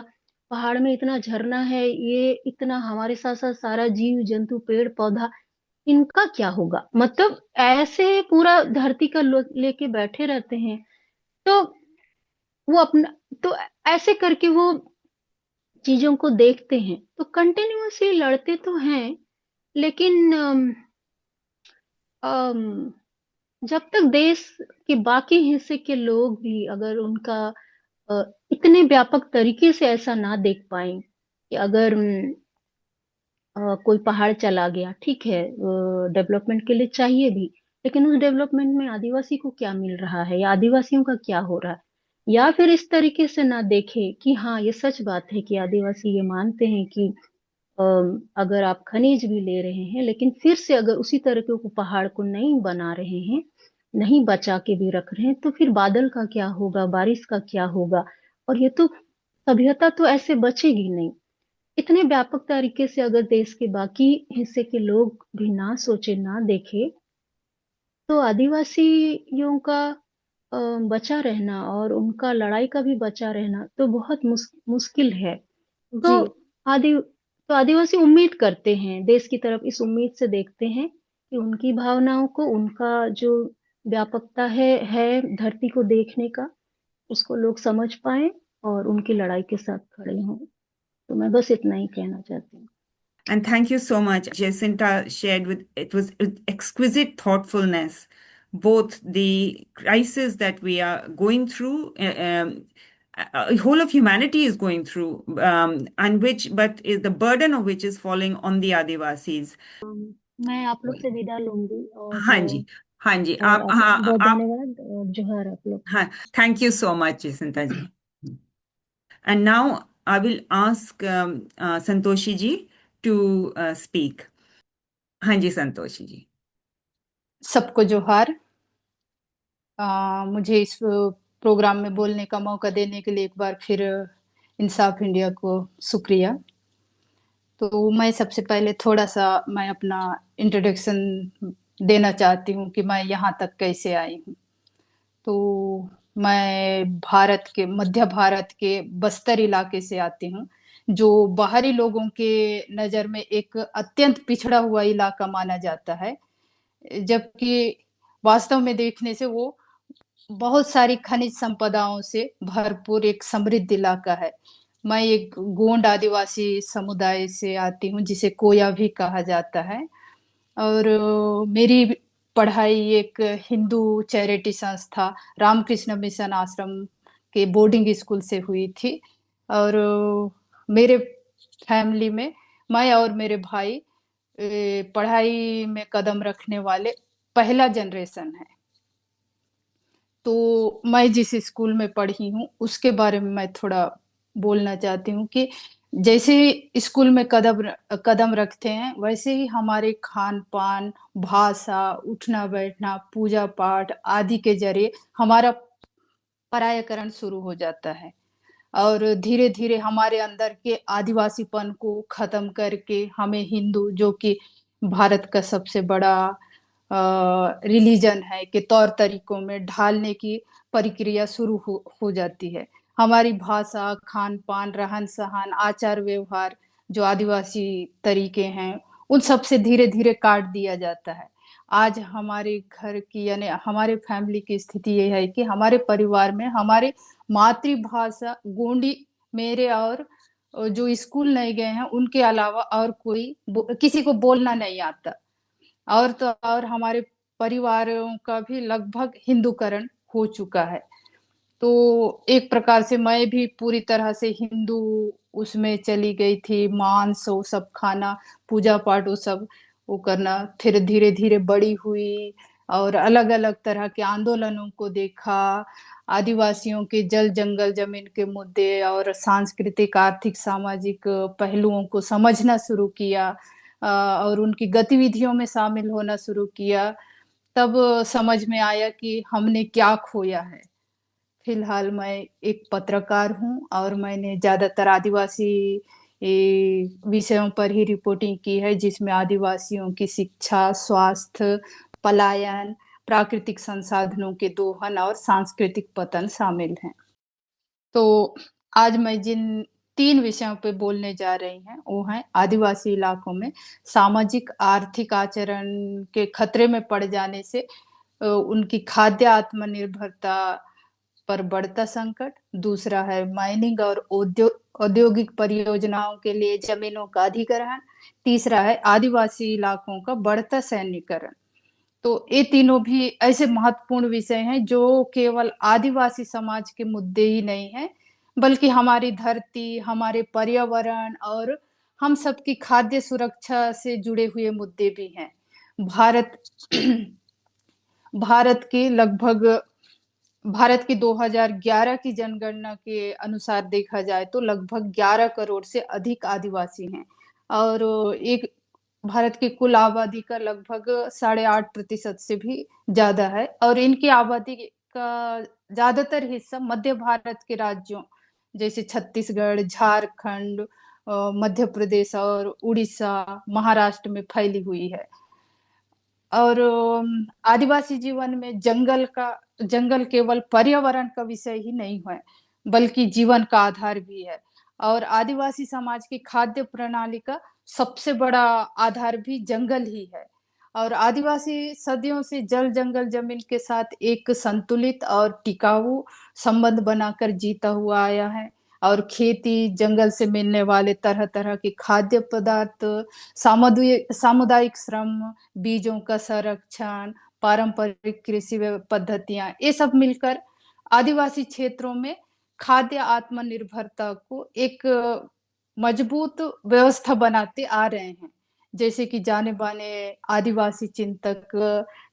पहाड़ में इतना झरना है, ये इतना हमारे साथ साथ सारा जीव जंतु पेड़ पौधा, इनका क्या होगा? मतलब ऐसे पूरा धरती का लेके बैठे रहते हैं। तो वो अपना तो ऐसे करके वो चीजों को देखते हैं, तो कंटिन्यूअसली लड़ते तो हैं। लेकिन अम, जब तक देश के बाकी हिस्से के लोग भी अगर उनका अ, इतने व्यापक तरीके से ऐसा ना देख पाए कि अगर कोई पहाड़ चला गया, ठीक है, डेवलपमेंट के लिए चाहिए भी, लेकिन उस डेवलपमेंट में आदिवासी को क्या मिल रहा है, या आदिवासियों का क्या हो रहा है? या फिर इस तरीके से ना देखे कि हाँ, ये सच बात है कि आदिवासी ये मानते हैं कि अगर आप खनिज भी ले रहे हैं, लेकिन फिर से अगर उसी तरीके को पहाड़ को नहीं बना रहे हैं, नहीं बचा के भी रख रहे हैं, तो फिर बादल का क्या होगा, बारिश का क्या होगा? और ये तो सभ्यता तो ऐसे बचेगी नहीं। इतने व्यापक तरीके से अगर देश के बाकी हिस्से के लोग भी ना सोचे, ना देखे, तो आदिवासियों का अ, बचा रहना और उनका लड़ाई का भी बचा रहना तो बहुत मुश्किल है। तो जी। आदि तो आदिवासी उम्मीद करते हैं देश की तरफ, इस उम्मीद से देखते हैं कि उनकी भावनाओं को, उनका जो व्यापकता है धरती को देखने का, उसको लोग समझ पाए और उनकी लड़ाई के साथ खड़े हों। तो मैं बस इतना ही कहना चाहती हूँ। And thank you so much. Jacinta shared with exquisite thoughtfulness both the crisis that we are going through, whole of humanity is going through, and but is the burden of which is falling on the Adivasis. मैं आप लोग से विदा लूंगी, हाँ जी, हाँ जी, और आप बहुत आप धन्यवाद, और जोहार आप लोग को। हाँ, thank you so much, Jacinta ji. And now I will ask Santoshi ji to speak. हाँ जी, संतोषी जी। सबको जोहार। मुझे इस प्रोग्राम में बोलने का मौका देने के लिए एक बार फिर इंसाफ इंडिया को शुक्रिया। तो मैं सबसे पहले थोड़ा सा मैं अपना इंट्रोडक्शन देना चाहती हूँ कि मैं यहाँ तक कैसे आई हूँ। तो मैं मध्य भारत के बस्तर इलाके से आती हूँ, जो बाहरी लोगों के नज़र में एक अत्यंत पिछड़ा हुआ इलाका माना जाता है, जबकि वास्तव में देखने से वो बहुत सारी खनिज संपदाओं से भरपूर एक समृद्ध इलाका है। मैं एक गोंड आदिवासी समुदाय से आती हूँ, जिसे कोया भी कहा जाता है। और मेरी पढ़ाई एक हिंदू चैरिटी संस्था रामकृष्ण मिशन आश्रम के बोर्डिंग स्कूल से हुई थी। और मेरे फैमिली में मैं और मेरे भाई पढ़ाई में कदम रखने वाले पहला जनरेशन है। तो मैं जिस स्कूल में पढ़ी हूँ उसके बारे में मैं थोड़ा बोलना चाहती हूँ कि जैसे स्कूल में कदम रखते हैं, वैसे ही हमारे खान पान, भाषा, उठना बैठना, पूजा पाठ आदि के जरिए हमारा परायाकरण शुरू हो जाता है। और धीरे धीरे हमारे अंदर के आदिवासीपन को खत्म करके हमें हिंदू, जो कि भारत का सबसे बड़ा रिलीजन है, के तौर तरीकों में ढालने की प्रक्रिया शुरू हो जाती है। हमारी भाषा, खान पान, रहन सहन, आचार व्यवहार, जो आदिवासी तरीके हैं, उन सब से धीरे धीरे काट दिया जाता है। आज हमारे घर की यानी हमारे फैमिली की स्थिति ये है कि हमारे परिवार में हमारे मातृभाषा गोंडी, मेरे और जो स्कूल नहीं गए हैं उनके अलावा और कोई किसी को बोलना नहीं आता। और तो और हमारे परिवारों का भी लगभग हिंदूकरण हो चुका है। तो एक प्रकार से मैं भी पूरी तरह से हिंदू उसमें चली गई थी। मांस वो सब खाना, पूजा पाठ वो सब वो करना। फिर धीरे धीरे बड़ी हुई और अलग अलग तरह के आंदोलनों को देखा। आदिवासियों के जल जंगल जमीन के मुद्दे और सांस्कृतिक, आर्थिक, सामाजिक पहलुओं को समझना शुरू किया और उनकी गतिविधियों में शामिल होना शुरू किया। तब समझ में आया कि हमने क्या खोया है। फिलहाल मैं एक पत्रकार हूँ और मैंने ज्यादातर आदिवासी विषयों पर ही रिपोर्टिंग की है, जिसमें आदिवासियों की शिक्षा, स्वास्थ्य, पलायन, प्राकृतिक संसाधनों के दोहन और सांस्कृतिक पतन शामिल हैं। तो आज मैं जिन 3 विषयों पे बोलने जा रही हैं वो हैं आदिवासी इलाकों में सामाजिक आर्थिक आचरण के खतरे में पड़ जाने से उनकी खाद्य आत्मनिर्भरता पर बढ़ता संकट। दूसरा है माइनिंग और औद्योगिक परियोजनाओं के लिए जमीनों का अधिग्रहण। तीसरा है आदिवासी इलाकों का बढ़ता सैन्यीकरण। तो ये तीनों भी ऐसे महत्वपूर्ण विषय हैं जो केवल आदिवासी समाज के मुद्दे ही नहीं हैं, बल्कि हमारी धरती, हमारे पर्यावरण और हम सबकी खाद्य सुरक्षा से जुड़े हुए मुद्दे भी हैं। भारत भारत के लगभग भारत की 2011 की जनगणना के अनुसार देखा जाए तो लगभग 11 करोड़ से अधिक आदिवासी हैं। और एक भारत की कुल आबादी का लगभग 8.5% से भी ज्यादा है। और इनकी आबादी का ज्यादातर हिस्सा मध्य भारत के राज्यों जैसे छत्तीसगढ़, झारखंड, मध्य प्रदेश और उड़ीसा, महाराष्ट्र में फैली हुई है। और आदिवासी जीवन में जंगल केवल पर्यावरण का विषय ही नहीं है, बल्कि जीवन का आधार भी है। और आदिवासी समाज की खाद्य प्रणाली का सबसे बड़ा आधार भी जंगल ही है। और आदिवासी सदियों से जल जंगल जमीन के साथ एक संतुलित और टिकाऊ संबंध बनाकर जीता हुआ आया है। और खेती, जंगल से मिलने वाले तरह तरह के खाद्य पदार्थ, सामुदायिक श्रम, बीजों का संरक्षण, पारंपरिक कृषि पद्धतियां, ये सब मिलकर आदिवासी क्षेत्रों में खाद्य आत्मनिर्भरता को एक मजबूत व्यवस्था बनाते आ रहे हैं। जैसे कि जाने माने आदिवासी चिंतक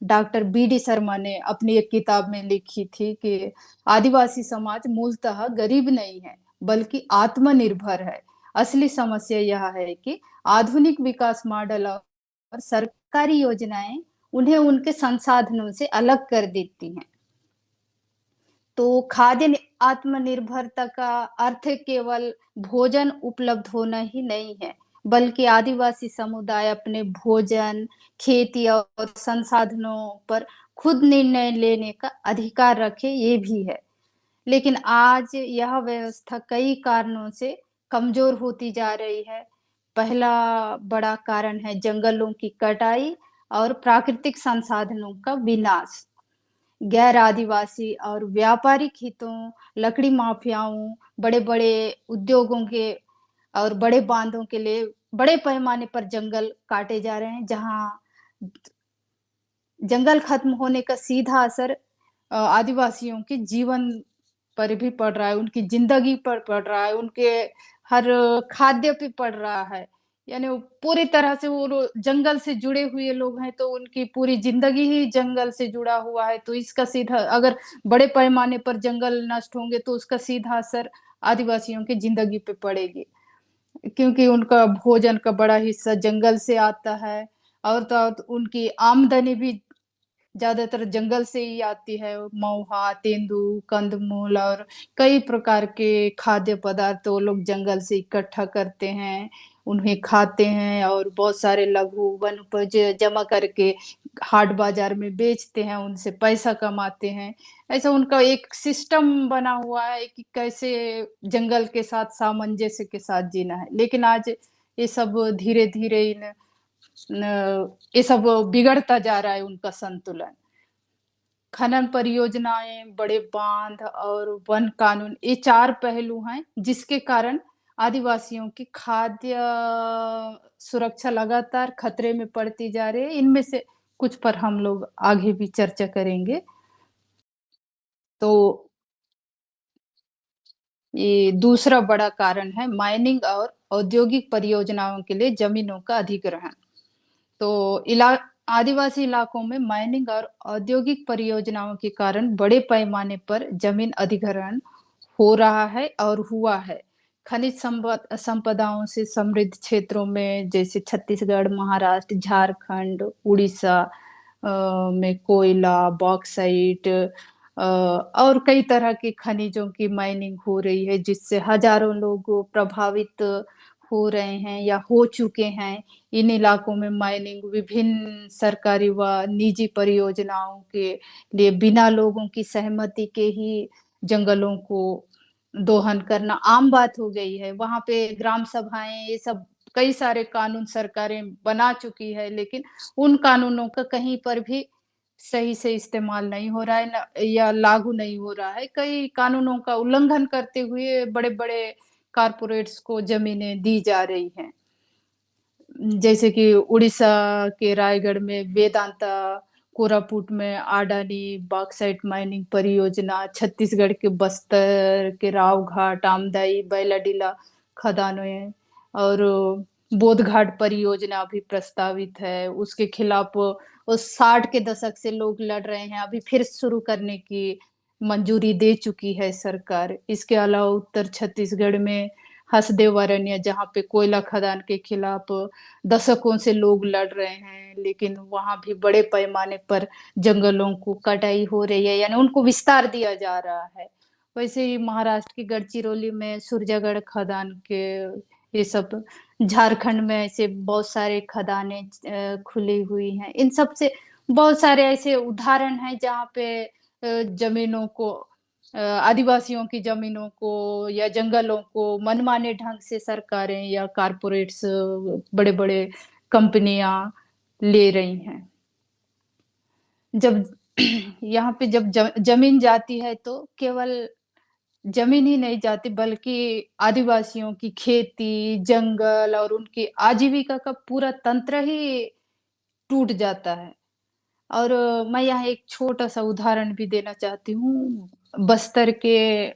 डॉक्टर बी.डी. शर्मा ने अपनी एक किताब में लिखी थी कि आदिवासी समाज मूलतः गरीब नहीं है, बल्कि आत्मनिर्भर है। असली समस्या यह है कि आधुनिक विकास मॉडल और सरकारी योजनाएं उन्हें उनके संसाधनों से अलग कर देती हैं। तो खाद्य आत्मनिर्भरता का अर्थ केवल भोजन उपलब्ध होना ही नहीं है, बल्कि आदिवासी समुदाय अपने भोजन, खेती और संसाधनों पर खुद निर्णय लेने का अधिकार रखे, ये भी है। लेकिन आज यह व्यवस्था कई कारणों से कमजोर होती जा रही है। पहला बड़ा कारण है जंगलों की कटाई और प्राकृतिक संसाधनों का विनाश। गैर आदिवासी और व्यापारिक हितों, लकड़ी माफियाओं, बड़े-बड़े उद्योगों के और बड़े बांधों के लिए बड़े पैमाने पर जंगल काटे जा रहे हैं, जहाँ जंगल खत्म होने का सीधा असर आदिवासियों के जीवन पर भी पड़ रहा है, उनकी जिंदगी पर पड़ रहा है, उनके हर खाद्य पे पड़ रहा है। यानी वो पूरी तरह से जंगल से जुड़े हुए लोग हैं, तो उनकी पूरी जिंदगी ही जंगल से जुड़ा हुआ है। तो इसका सीधा, अगर बड़े पैमाने पर जंगल नष्ट होंगे तो उसका सीधा असर आदिवासियों की जिंदगी पे पड़ेगी, क्योंकि उनका भोजन का बड़ा हिस्सा जंगल से आता है। और तो उनकी आमदनी भी ज्यादातर जंगल से ही आती है। महुआ, तेंदू, कंदमूल और कई प्रकार के खाद्य पदार्थ वो लोग जंगल से इकट्ठा करते हैं, उन्हें खाते हैं और बहुत सारे लघु वन उपज जमा करके हाट बाजार में बेचते हैं, उनसे पैसा कमाते हैं। ऐसा उनका एक सिस्टम बना हुआ है कि कैसे जंगल के साथ सामंजस्य के साथ जीना है। लेकिन आज ये सब धीरे धीरे ये सब बिगड़ता जा रहा है, उनका संतुलन। खनन परियोजनाएं, बड़े बांध और वन कानून, ये 4 पहलू हैं जिसके कारण आदिवासियों की खाद्य सुरक्षा लगातार खतरे में पड़ती जा रही है। इनमें से कुछ पर हम लोग आगे भी चर्चा करेंगे। तो ये दूसरा बड़ा कारण है माइनिंग और औद्योगिक परियोजनाओं के लिए जमीनों का अधिग्रहण। तो आदिवासी इलाकों में माइनिंग और औद्योगिक परियोजनाओं के कारण बड़े पैमाने पर जमीन अधिग्रहण हो रहा है और हुआ है। खनिज संपदाओं से समृद्ध क्षेत्रों में जैसे छत्तीसगढ़, महाराष्ट्र, झारखंड, उड़ीसा में कोयला, बॉक्साइट और कई तरह के खनिजों की माइनिंग हो रही है, जिससे हजारों लोग प्रभावित हो रहे हैं या हो चुके हैं। इन इलाकों में माइनिंग विभिन्न सरकारी व निजी परियोजनाओं के लिए बिना लोगों की सहमति के ही जंगलों को दोहन करना आम बात हो गई है। वहां पे ग्राम सभाएं, ये सब कई सारे कानून सरकारें बना चुकी है, लेकिन उन कानूनों का कहीं पर भी सही से इस्तेमाल नहीं हो रहा है या लागू नहीं हो रहा है। कई कानूनों का उल्लंघन करते हुए बड़े बड़े कारपोरेट्स को जमीनें दी जा रही हैं। जैसे कि उड़ीसा के रायगढ़ में वेदांता, कोरापुट में आडानी बॉक्साइट माइनिंग परियोजना, छत्तीसगढ़ के बस्तर के रावघाट, आमदाई, बैलाडीला खदानें और बोधघाट परियोजना भी प्रस्तावित है। उसके खिलाफ उस 60 के दशक से लोग लड़ रहे हैं, अभी फिर शुरू करने की मंजूरी दे चुकी है सरकार। इसके अलावा उत्तर छत्तीसगढ़ में हसदेव अरण्य, जहाँ पे कोयला खदान के खिलाफ दशकों से लोग लड़ रहे हैं, लेकिन वहां भी बड़े पैमाने पर जंगलों को कटाई हो रही है, यानी उनको विस्तार दिया जा रहा है। वैसे ही महाराष्ट्र की गढ़चिरौली में सुरजागढ़ खदान के ये सब, झारखंड में ऐसे बहुत सारे खदानें खुली हुई हैं। इन सब से बहुत सारे ऐसे उदाहरण हैं जहाँ पे जमीनों को, आदिवासियों की जमीनों को या जंगलों को मनमाने ढंग से सरकारें या कारपोरेट्स, बड़े बड़े कंपनियां ले रही हैं। जब यहाँ पे जब जमीन जाती है तो केवल जमीन ही नहीं जाती, बल्कि आदिवासियों की खेती, जंगल और उनकी आजीविका का पूरा तंत्र ही टूट जाता है। और मैं यहाँ एक छोटा सा उदाहरण भी देना चाहती हूँ। बस्तर के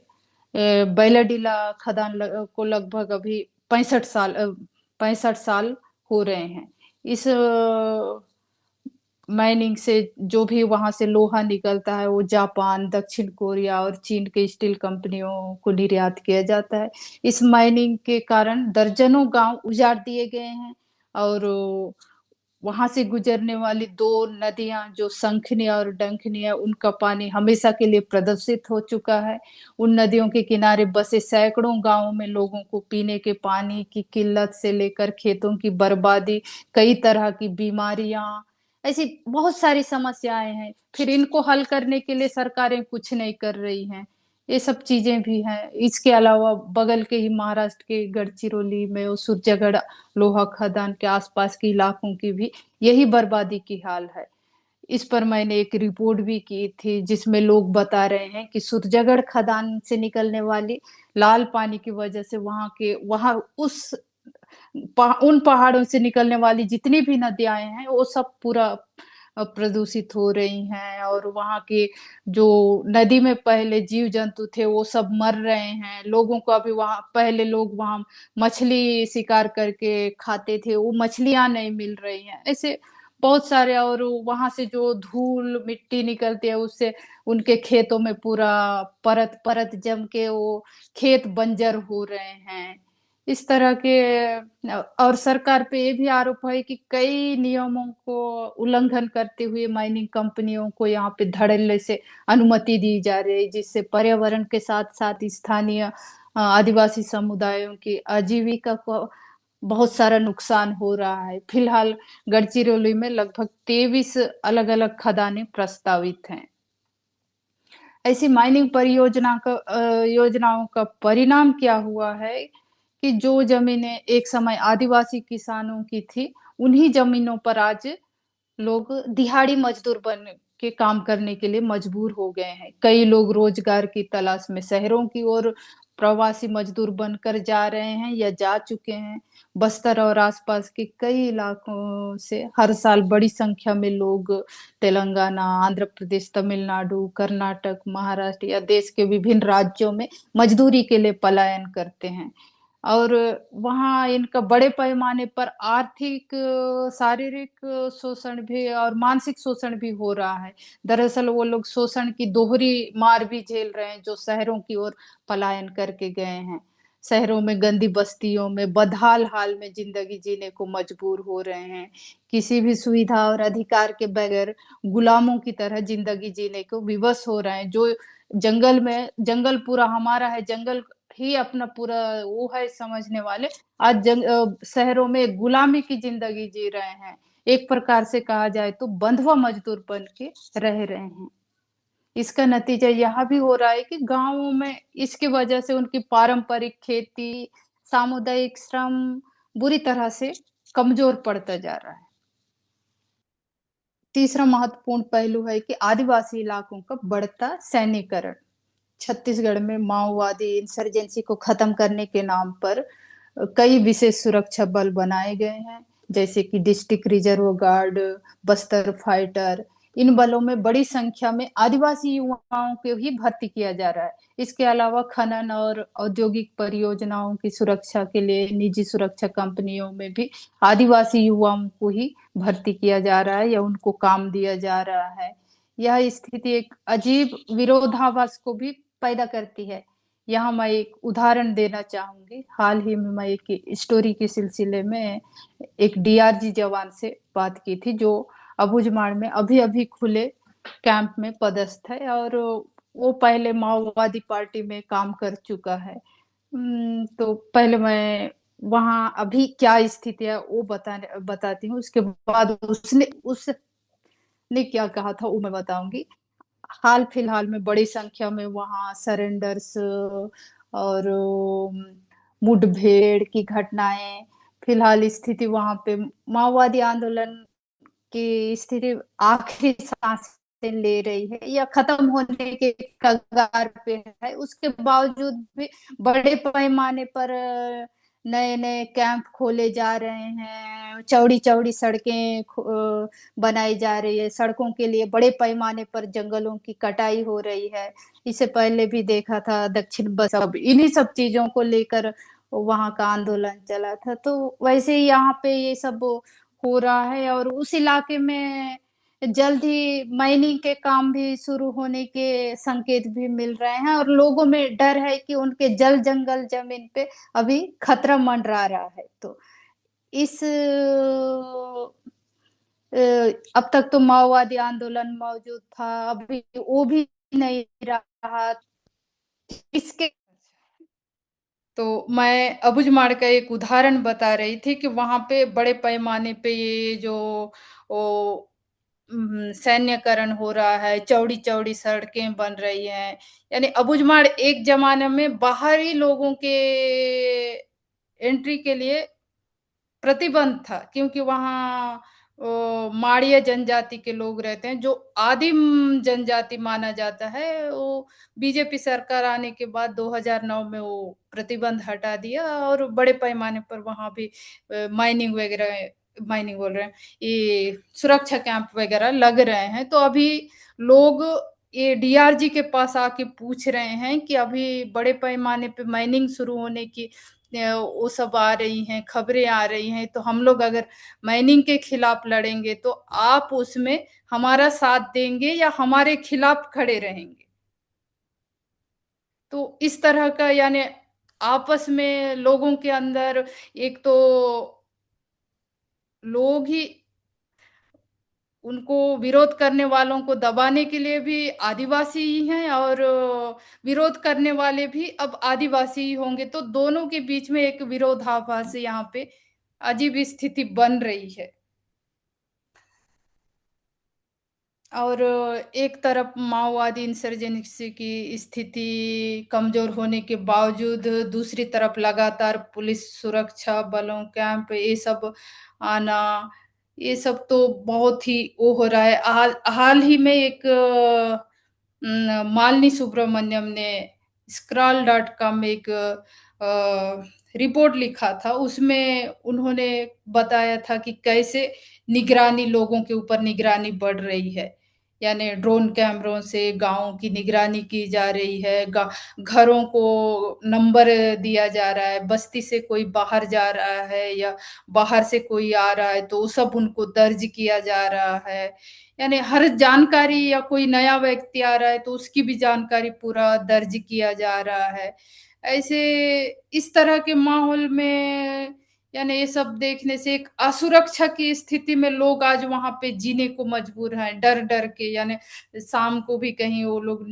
बैलाडीला खदान को लगभग अभी 65 साल हो रहे हैं। इस माइनिंग से जो भी वहां से लोहा निकलता है वो जापान, दक्षिण कोरिया और चीन के स्टील कंपनियों को निर्यात किया जाता है। इस माइनिंग के कारण दर्जनों गांव उजाड़ दिए गए हैं और वहां से गुजरने वाली 2 नदियां जो शंखनी और डंखनी है, उनका पानी हमेशा के लिए प्रदूषित हो चुका है। उन नदियों के किनारे बसे सैकड़ों गांवों में लोगों को पीने के पानी की किल्लत से लेकर खेतों की बर्बादी, कई तरह की बीमारियां, ऐसी बहुत सारी समस्याएं हैं। फिर इनको हल करने के लिए सरकारें कुछ नहीं कर रही हैं। ये सब चीजें भी हैं। इसके अलावा बगल के ही महाराष्ट्र के गढ़चिरौली में वो सूरजगढ़ लोहा खदान के आसपास के इलाकों की भी यही बर्बादी की हाल है। इस पर मैंने एक रिपोर्ट भी की थी जिसमें लोग बता रहे हैं कि सूरजगढ़ खदान से निकलने वाली लाल पानी की वजह से वहां उन पहाड़ों से निकलने वाली जितनी भी नदियां हैं वो सब पूरा प्रदूषित हो रही हैं, और वहां के जो नदी में पहले जीव जंतु थे वो सब मर रहे हैं। लोगों को अभी वहां, पहले लोग वहां मछली शिकार करके खाते थे, वो मछलियां नहीं मिल रही हैं। ऐसे बहुत सारे, और वहां से जो धूल मिट्टी निकलती है उससे उनके खेतों में पूरा परत परत जम के वो खेत बंजर हो रहे हैं। इस तरह के, और सरकार पे ये भी आरोप है कि कई नियमों को उल्लंघन करते हुए माइनिंग कंपनियों को यहाँ पे धड़ल्ले से अनुमति दी जा रही है, जिससे पर्यावरण के साथ साथ स्थानीय आदिवासी समुदायों की आजीविका को बहुत सारा नुकसान हो रहा है। फिलहाल गढ़चिरौली में लगभग 23 अलग अलग खदानें प्रस्तावित हैं। ऐसी माइनिंग योजनाओं का परिणाम क्या हुआ है कि जो जमीनें एक समय आदिवासी किसानों की थी, उन्हीं जमीनों पर आज लोग दिहाड़ी मजदूर बन के काम करने के लिए मजबूर हो गए हैं। कई लोग रोजगार की तलाश में शहरों की ओर प्रवासी मजदूर बनकर जा रहे हैं या जा चुके हैं। बस्तर और आसपास के कई इलाकों से हर साल बड़ी संख्या में लोग तेलंगाना, आंध्र प्रदेश, तमिलनाडु, कर्नाटक, महाराष्ट्र या देश के विभिन्न राज्यों में मजदूरी के लिए पलायन करते हैं, और वहाँ इनका बड़े पैमाने पर आर्थिक, शारीरिक शोषण भी और मानसिक शोषण भी हो रहा है। दरअसल वो लोग शोषण की दोहरी मार भी झेल रहे हैं जो शहरों की ओर पलायन करके गए हैं। शहरों में गंदी बस्तियों में बदहाल हाल में जिंदगी जीने को मजबूर हो रहे हैं। किसी भी सुविधा और अधिकार के बगैर गुलामों की तरह जिंदगी जीने को विवश हो रहे हैं। जो जंगल पूरा हमारा है, जंगल ही अपना पूरा वो है समझने वाले, आज शहरों में गुलामी की जिंदगी जी रहे हैं। एक प्रकार से कहा जाए तो बंधुआ मजदूर बन के रह रहे हैं। इसका नतीजा यह भी हो रहा है कि गांवों में इसकी वजह से उनकी पारंपरिक खेती, सामुदायिक श्रम बुरी तरह से कमजोर पड़ता जा रहा है। तीसरा महत्वपूर्ण पहलू है कि आदिवासी इलाकों का बढ़ता सैन्यीकरण। छत्तीसगढ़ में माओवादी इंसर्जेंसी को खत्म करने के नाम पर कई विशेष सुरक्षा बल बनाए गए हैं, जैसे कि district reserve guard, Bastar fighter. इन बलों में बड़ी संख्या में आदिवासी युवाओं को ही भर्ती किया जा रहा है। इसके अलावा खनन और औद्योगिक परियोजनाओं की सुरक्षा के लिए निजी सुरक्षा कंपनियों में भी आदिवासी युवाओं को ही भर्ती किया जा रहा है या उनको काम दिया जा रहा है। यह स्थिति एक अजीब विरोधाभास को भी पैदा करती है। यहाँ मैं एक उदाहरण देना चाहूंगी। हाल ही में मैं एक स्टोरी के सिलसिले में एक डीआरजी जवान से बात की थी जो अबुझमाड़ में अभी अभी खुले कैंप में पदस्थ है, और वो पहले माओवादी पार्टी में काम कर चुका है। तो पहले मैं वहाँ अभी क्या स्थिति है वो बताती हूँ। उसके बाद उसने क्या कहा था वो मैं बताऊंगी। हाल फिलहाल में बड़ी संख्या में वहाँ सरेंडर्स और मुठभेड़ की घटनाएं, फिलहाल स्थिति वहां पे माओवादी आंदोलन की स्थिति आखिरी सांसें ले रही है या खत्म होने के कगार पे है। उसके बावजूद भी बड़े पैमाने पर नए नए कैंप खोले जा रहे हैं, चौड़ी चौड़ी सड़कें बनाई जा रही है, सड़कों के लिए बड़े पैमाने पर जंगलों की कटाई हो रही है। इससे पहले भी देखा था दक्षिण बस, अब इन्हीं सब चीजों को लेकर वहां का आंदोलन चला था। तो वैसे ही यहाँ पे ये सब हो रहा है, और उस इलाके में जल्द ही माइनिंग के काम भी शुरू होने के संकेत भी मिल रहे हैं, और लोगों में डर है कि उनके जल जंगल जमीन पे अभी खतरा मंडरा रहा है। तो इस अब तक तो माओवादी आंदोलन मौजूद था, अभी वो भी नहीं रहा। इसके तो मैं अबुझमाड़ का एक उदाहरण बता रही थी कि वहाँ पे बड़े पैमाने पे ये जो वो सैन्यकरण हो रहा है, चौड़ी-चौड़ी सड़कें बन रही हैं। यानी अबुझमाड़ एक ज़माने में बाहरी लोगों के एंट्री के लिए प्रतिबंध था, क्योंकि वहाँ माड़िया जनजाति के लोग रहते हैं, जो आदिम जनजाति माना जाता है। वो बीजेपी सरकार आने के बाद 2009 में वो प्रतिबंध हटा दिया और बड़े पैमाने पर वहाँ भी माइनिंग वगैरह, माइनिंग बोल रहे हैं, ये सुरक्षा कैंप वगैरह लग रहे हैं। तो अभी लोग ये डीआरजी के पास आके पूछ रहे हैं कि अभी बड़े पैमाने पे माइनिंग शुरू होने की वो सब आ रही हैं, खबरें आ रही हैं, तो हम लोग अगर माइनिंग के खिलाफ लड़ेंगे तो आप उसमें हमारा साथ देंगे या हमारे खिलाफ खड़े रहेंगे। तो इस तरह का यानी आपस में लोगों के अंदर एक तो लोग ही उनको विरोध करने वालों को दबाने के लिए भी आदिवासी ही हैं और विरोध करने वाले भी अब आदिवासी ही होंगे, तो दोनों के बीच में एक विरोधाभास यहाँ पे अजीब स्थिति बन रही है। और एक तरफ माओवादी इंसर्जेंसी की स्थिति कमजोर होने के बावजूद दूसरी तरफ लगातार पुलिस सुरक्षा बलों कैंप ये सब आना, ये सब तो बहुत ही वो हो रहा है। हाल ही में एक मालिनी सुब्रमण्यम ने scroll.com में एक रिपोर्ट लिखा था, उसमें उन्होंने बताया था कि कैसे निगरानी, लोगों के ऊपर निगरानी बढ़ रही है। यानी ड्रोन कैमरों से गाँव की निगरानी की जा रही है, घरों को नंबर दिया जा रहा है, बस्ती से कोई बाहर जा रहा है या बाहर से कोई आ रहा है तो वो सब उनको दर्ज किया जा रहा है। यानी हर जानकारी, या कोई नया व्यक्ति आ रहा है तो उसकी भी जानकारी पूरा दर्ज किया जा रहा है। ऐसे इस तरह के माहौल में यानी ये सब देखने से एक असुरक्षा की स्थिति में लोग आज वहाँ पे जीने को मजबूर हैं, डर-डर के। यानी शाम को भी कहीं वो लोग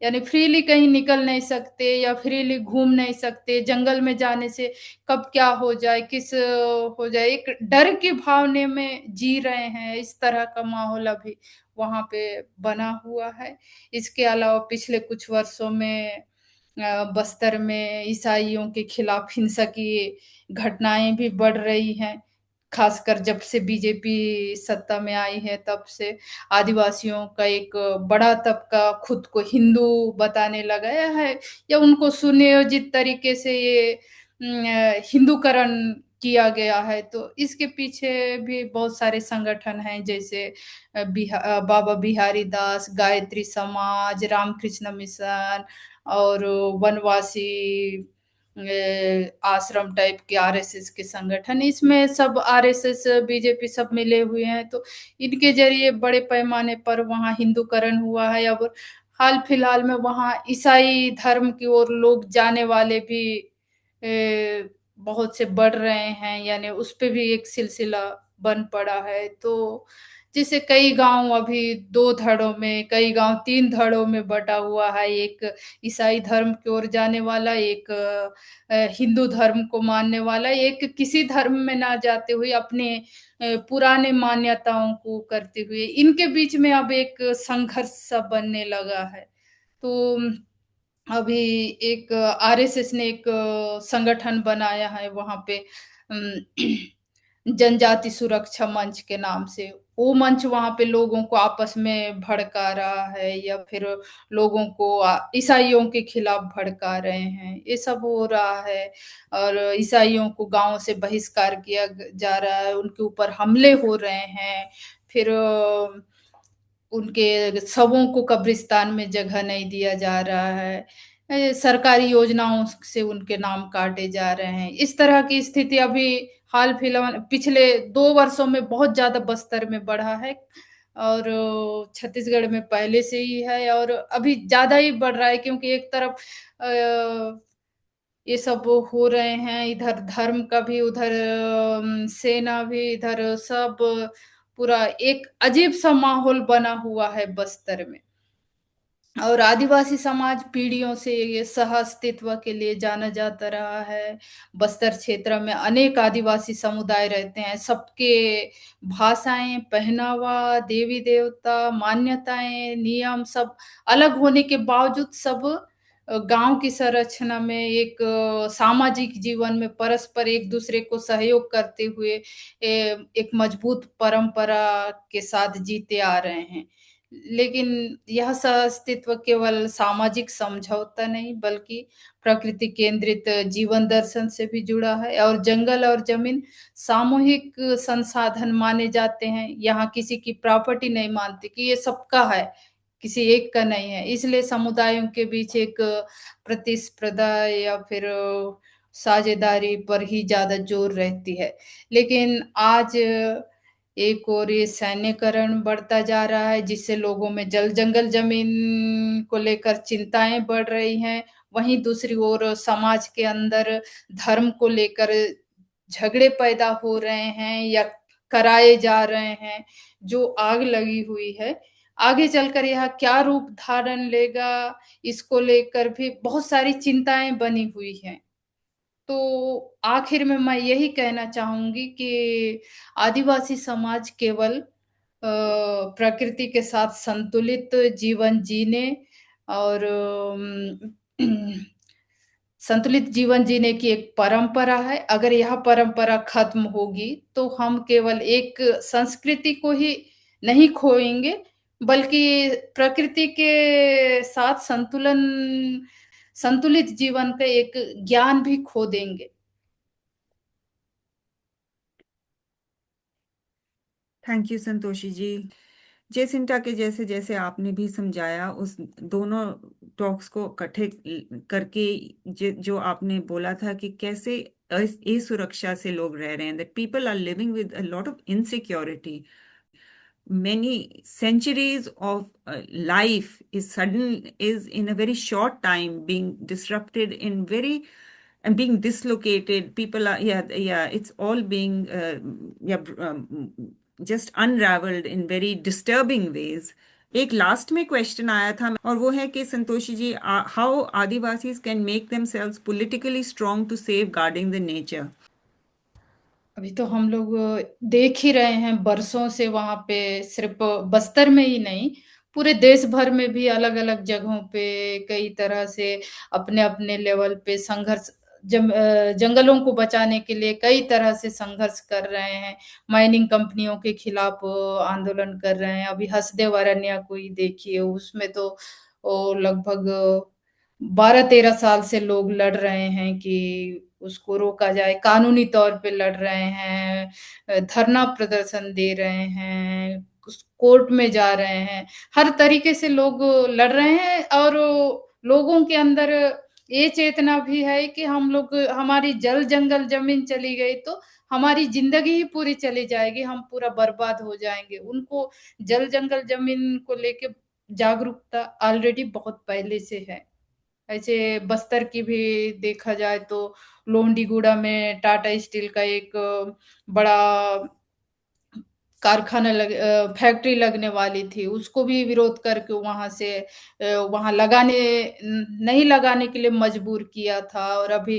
यानी फ्रीली कहीं निकल नहीं सकते या फ्रीली घूम नहीं सकते। जंगल में जाने से कब क्या हो जाए, हो जाए, एक डर के भावने में जी रहे हैं। इस तरह का माहौल अभी वहाँ पे बना हुआ है। इसके अलावा पिछले कुछ वर्षों में बस्तर में ईसाइयों के खिलाफ हिंसा की घटनाएं भी बढ़ रही हैं। खासकर जब से बीजेपी सत्ता में आई है तब से आदिवासियों का एक बड़ा तबका खुद को हिंदू बताने लगा है, या उनको सुनियोजित तरीके से ये हिंदूकरण किया गया है। तो इसके पीछे भी बहुत सारे संगठन हैं, जैसे बाबा बिहारी दास, गायत्री समाज, रामकृष्ण मिशन और वनवासी आश्रम टाइप के आरएसएस के संगठन। इसमें सब आरएसएस बीजेपी सब मिले हुए हैं, तो इनके जरिए बड़े पैमाने पर वहाँ हिंदूकरण हुआ है। अब हाल फिलहाल में वहाँ ईसाई धर्म की ओर लोग जाने वाले भी बहुत से बढ़ रहे हैं, यानी उस पे भी एक सिलसिला बन पड़ा है। तो जैसे कई गांव अभी 2 धड़ों में, कई गांव 3 धड़ों में बटा हुआ है, एक ईसाई धर्म की ओर जाने वाला, एक हिंदू धर्म को मानने वाला, एक किसी धर्म में ना जाते हुए अपने पुराने मान्यताओं को करते हुए। इनके बीच में अब एक संघर्ष सा बनने लगा है। तो अभी एक आरएसएस ने एक संगठन बनाया है वहाँ पे, जनजाति सुरक्षा मंच के नाम से। वो मंच वहाँ पे लोगों को आपस में भड़का रहा है, या फिर लोगों को ईसाइयों के खिलाफ भड़का रहे हैं, ये सब हो रहा है। और ईसाइयों को गाँव से बहिष्कार किया जा रहा है, उनके ऊपर हमले हो रहे हैं। फिर उनके शवों को कब्रिस्तान में जगह नहीं दिया जा रहा है। सरकारी योजनाओं से उनके नाम काटे जा रहे हैं। इस तरह की स्थिति अभी हाल फिलहाल पिछले 2 वर्षों में बहुत ज़्यादा बस्तर में बढ़ा है, और छत्तीसगढ़ में पहले से ही है और अभी ज़्यादा ही बढ़ रहा है, क्योंकि एक तरफ ये सब हो रहे हैं, इधर धर्म का भी, उधर सेना भी, इधर सब पूरा एक अजीब सा माहौल बना हुआ है बस्तर में। और आदिवासी समाज पीढ़ियों से ये सह अस्तित्व के लिए जाना जाता रहा है। बस्तर क्षेत्र में अनेक आदिवासी समुदाय रहते हैं। सबके भाषाएं, पहनावा, देवी देवता, मान्यताएं, नियम सब अलग होने के बावजूद सब गांव की संरचना में एक सामाजिक जीवन में परस्पर एक दूसरे को सहयोग करते हुए एक मजबूत परंपरा के साथ जीते आ रहे हैं। लेकिन यह सह-अस्तित्व केवल सामाजिक समझौता नहीं बल्कि प्रकृति केंद्रित जीवन दर्शन से भी जुड़ा है। और जंगल और जमीन सामूहिक संसाधन माने जाते हैं। यहाँ किसी की प्रॉपर्टी नहीं मानते कि ये सबका है, किसी एक का नहीं है। इसलिए समुदायों के बीच एक प्रतिस्पर्धा या फिर साझेदारी पर ही ज्यादा जोर रहती है। लेकिन आज एक और ये सैन्यकरण बढ़ता जा रहा है, जिससे लोगों में जल जंगल जमीन को लेकर चिंताएं बढ़ रही हैं। वहीं दूसरी ओर समाज के अंदर धर्म को लेकर झगड़े पैदा हो रहे हैं या कराए जा रहे हैं, जो आग लगी हुई है। आगे चलकर यह क्या रूप धारण लेगा, इसको लेकर भी बहुत सारी चिंताएं बनी हुई हैं। तो आखिर में मैं यही कहना चाहूंगी कि आदिवासी समाज केवल प्रकृति के साथ संतुलित जीवन जीने और संतुलित जीवन जीने की एक परंपरा है। अगर यह परंपरा खत्म होगी तो हम केवल एक संस्कृति को ही नहीं खोएंगे, बल्कि प्रकृति के साथ संतुलित जीवन का एक ज्ञान भी खो देंगे। Thank you Santoshi ji. Jacinta के जैसे जैसे आपने भी समझाया, उस दोनों टॉक्स को इकट्ठे करके जो आपने बोला था कि कैसे असुरक्षा से लोग रह रहे हैं, that people are living with a lot of insecurity, many centuries of life is in a very short time being disrupted in very and being dislocated. People are, yeah, it's all being just unraveled in very disturbing ways. एक लास्ट में क्वेश्चन आया था और वो है कि Santoshi ji, how Adivasis can make themselves politically strong to safeguarding the nature. अभी तो हम लोग देख ही रहे हैं बरसों से, वहां पे सिर्फ बस्तर में ही नहीं पूरे देश भर में भी अलग अलग जगहों पे कई तरह से अपने अपने लेवल पे संघर्ष, जंगलों को बचाने के लिए कई तरह से संघर्ष कर रहे हैं। माइनिंग कंपनियों के खिलाफ आंदोलन कर रहे हैं। अभी हसदेव अरण्या को ही देखिए, उसमें तो लगभग 12-13 साल से लोग लड़ रहे हैं कि उसको रोका जाए, कानूनी तौर पे लड़ रहे हैं, धरना प्रदर्शन दे रहे हैं, कोर्ट में जा रहे हैं, हर तरीके से लोग लड़ रहे हैं। और लोगों के अंदर ये चेतना भी है कि हम लोग, हमारी जल जंगल जमीन चली गई तो हमारी जिंदगी ही पूरी चली जाएगी, हम पूरा बर्बाद हो जाएंगे। उनको जल जंगल जमीन को लेके जागरूकता ऑलरेडी बहुत पहले से है। ऐसे बस्तर की भी देखा जाए तो लोहंडीगुड़ा में टाटा स्टील का एक बड़ा कारखाना फैक्ट्री लगने वाली थी, उसको भी विरोध करके वहां से वहां नहीं लगाने के लिए मजबूर किया था। और अभी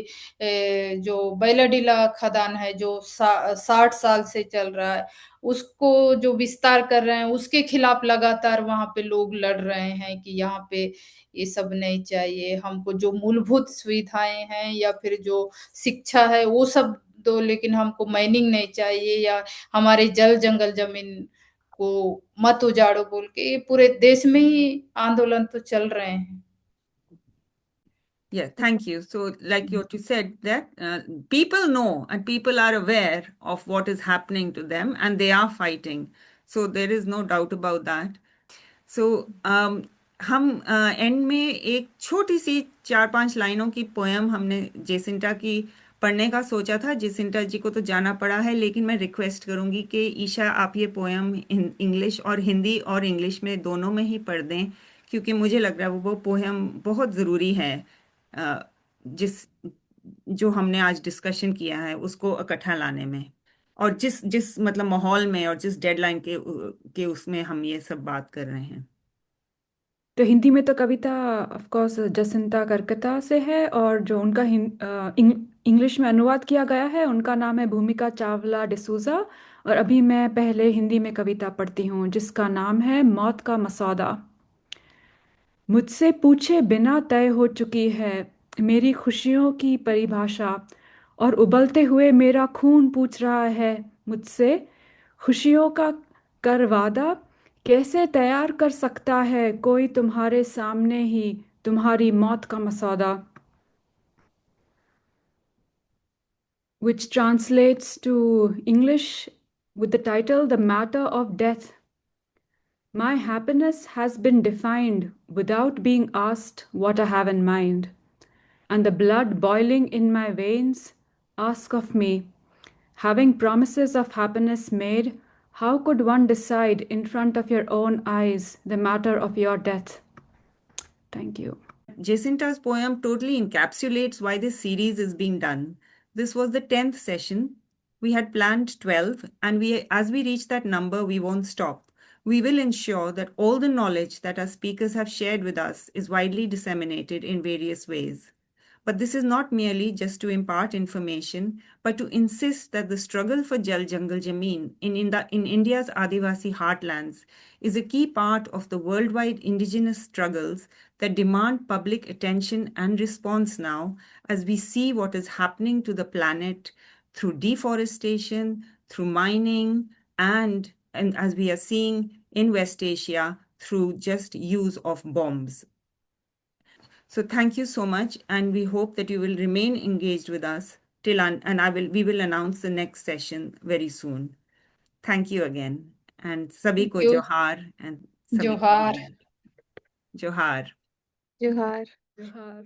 जो बैलाडीला खदान है जो 60 साल से चल रहा है, उसको जो विस्तार कर रहे हैं उसके खिलाफ लगातार वहां पे लोग लड़ रहे हैं कि यहाँ पे ये सब नहीं चाहिए हमको, जो मूलभूत सुविधाएं हैं या फिर जो शिक्षा है वो सब दो, लेकिन हमको माइनिंग नहीं चाहिए या हमारे जल जंगल जमीन को मत उजाड़ो बोल के ये पूरे देश में ही आंदोलन तो चल रहे हैं। Yeah, thank you. So, like what you said, that people know and people are aware of what is happening to them and they are fighting. So, there is no doubt about that. So, हम एंड में एक छोटी सी 4-5 लाइनों की पोयम हमने जेसिंटा की पढ़ने का सोचा था। जेसिंटा जी को तो जाना पड़ा है, लेकिन मैं रिक्वेस्ट करूंगी कि ईशा आप ये पोयम इंग्लिश और हिंदी और इंग्लिश में दोनों में ही पढ़ दें, क्योंकि मुझे लग रहा है वो पोयम बहुत ज़रूरी है। जिस जो हमने आज डिस्कशन किया है उसको इकट्ठा लाने में। और जिस जिस मतलब माहौल में और जिस डेडलाइन के उसमें हम ये सब बात कर रहे हैं। तो हिंदी में तो कविता ऑफ कोर्स जसिंता करकता से है, और जो उनका इंग्लिश में अनुवाद किया गया है उनका नाम है भूमिका चावला डिसूजा। और अभी मैं पहले हिंदी में कविता पढ़ती हूँ जिसका नाम है मौत का मसौदा। मुझसे पूछे बिना तय हो चुकी है मेरी खुशियों की परिभाषा, और उबलते हुए मेरा खून पूछ रहा है मुझसे खुशियों का कर वादा, कैसे तैयार कर सकता है कोई तुम्हारे सामने ही तुम्हारी मौत का मसौदा। Which translates to English with the title The Matter of Death. My happiness has been defined without being asked what I have in mind, and the blood boiling in my veins ask of me, having promises of happiness made, how could one decide in front of your own eyes the matter of your death? Thank you. Jacinta's poem totally encapsulates why this series is being done. This was the 10th session. We had planned 12, and as we reach that number, we won't stop. We will ensure that all the knowledge that our speakers have shared with us is widely disseminated in various ways. But this is not merely just to impart information, but to insist that the struggle for Jal Jangal Jameen in India's Adivasi heartlands is a key part of the worldwide indigenous struggles that demand public attention and response now, as we see what is happening to the planet through deforestation, through mining, and as we are seeing in West Asia, through just use of bombs. So thank you so much, and we hope that you will remain engaged with us we will announce the next session very soon. Thank you again, and sabhi Thank ko you. johar and sabhi ko जोहार। johar. जोहार। Johar.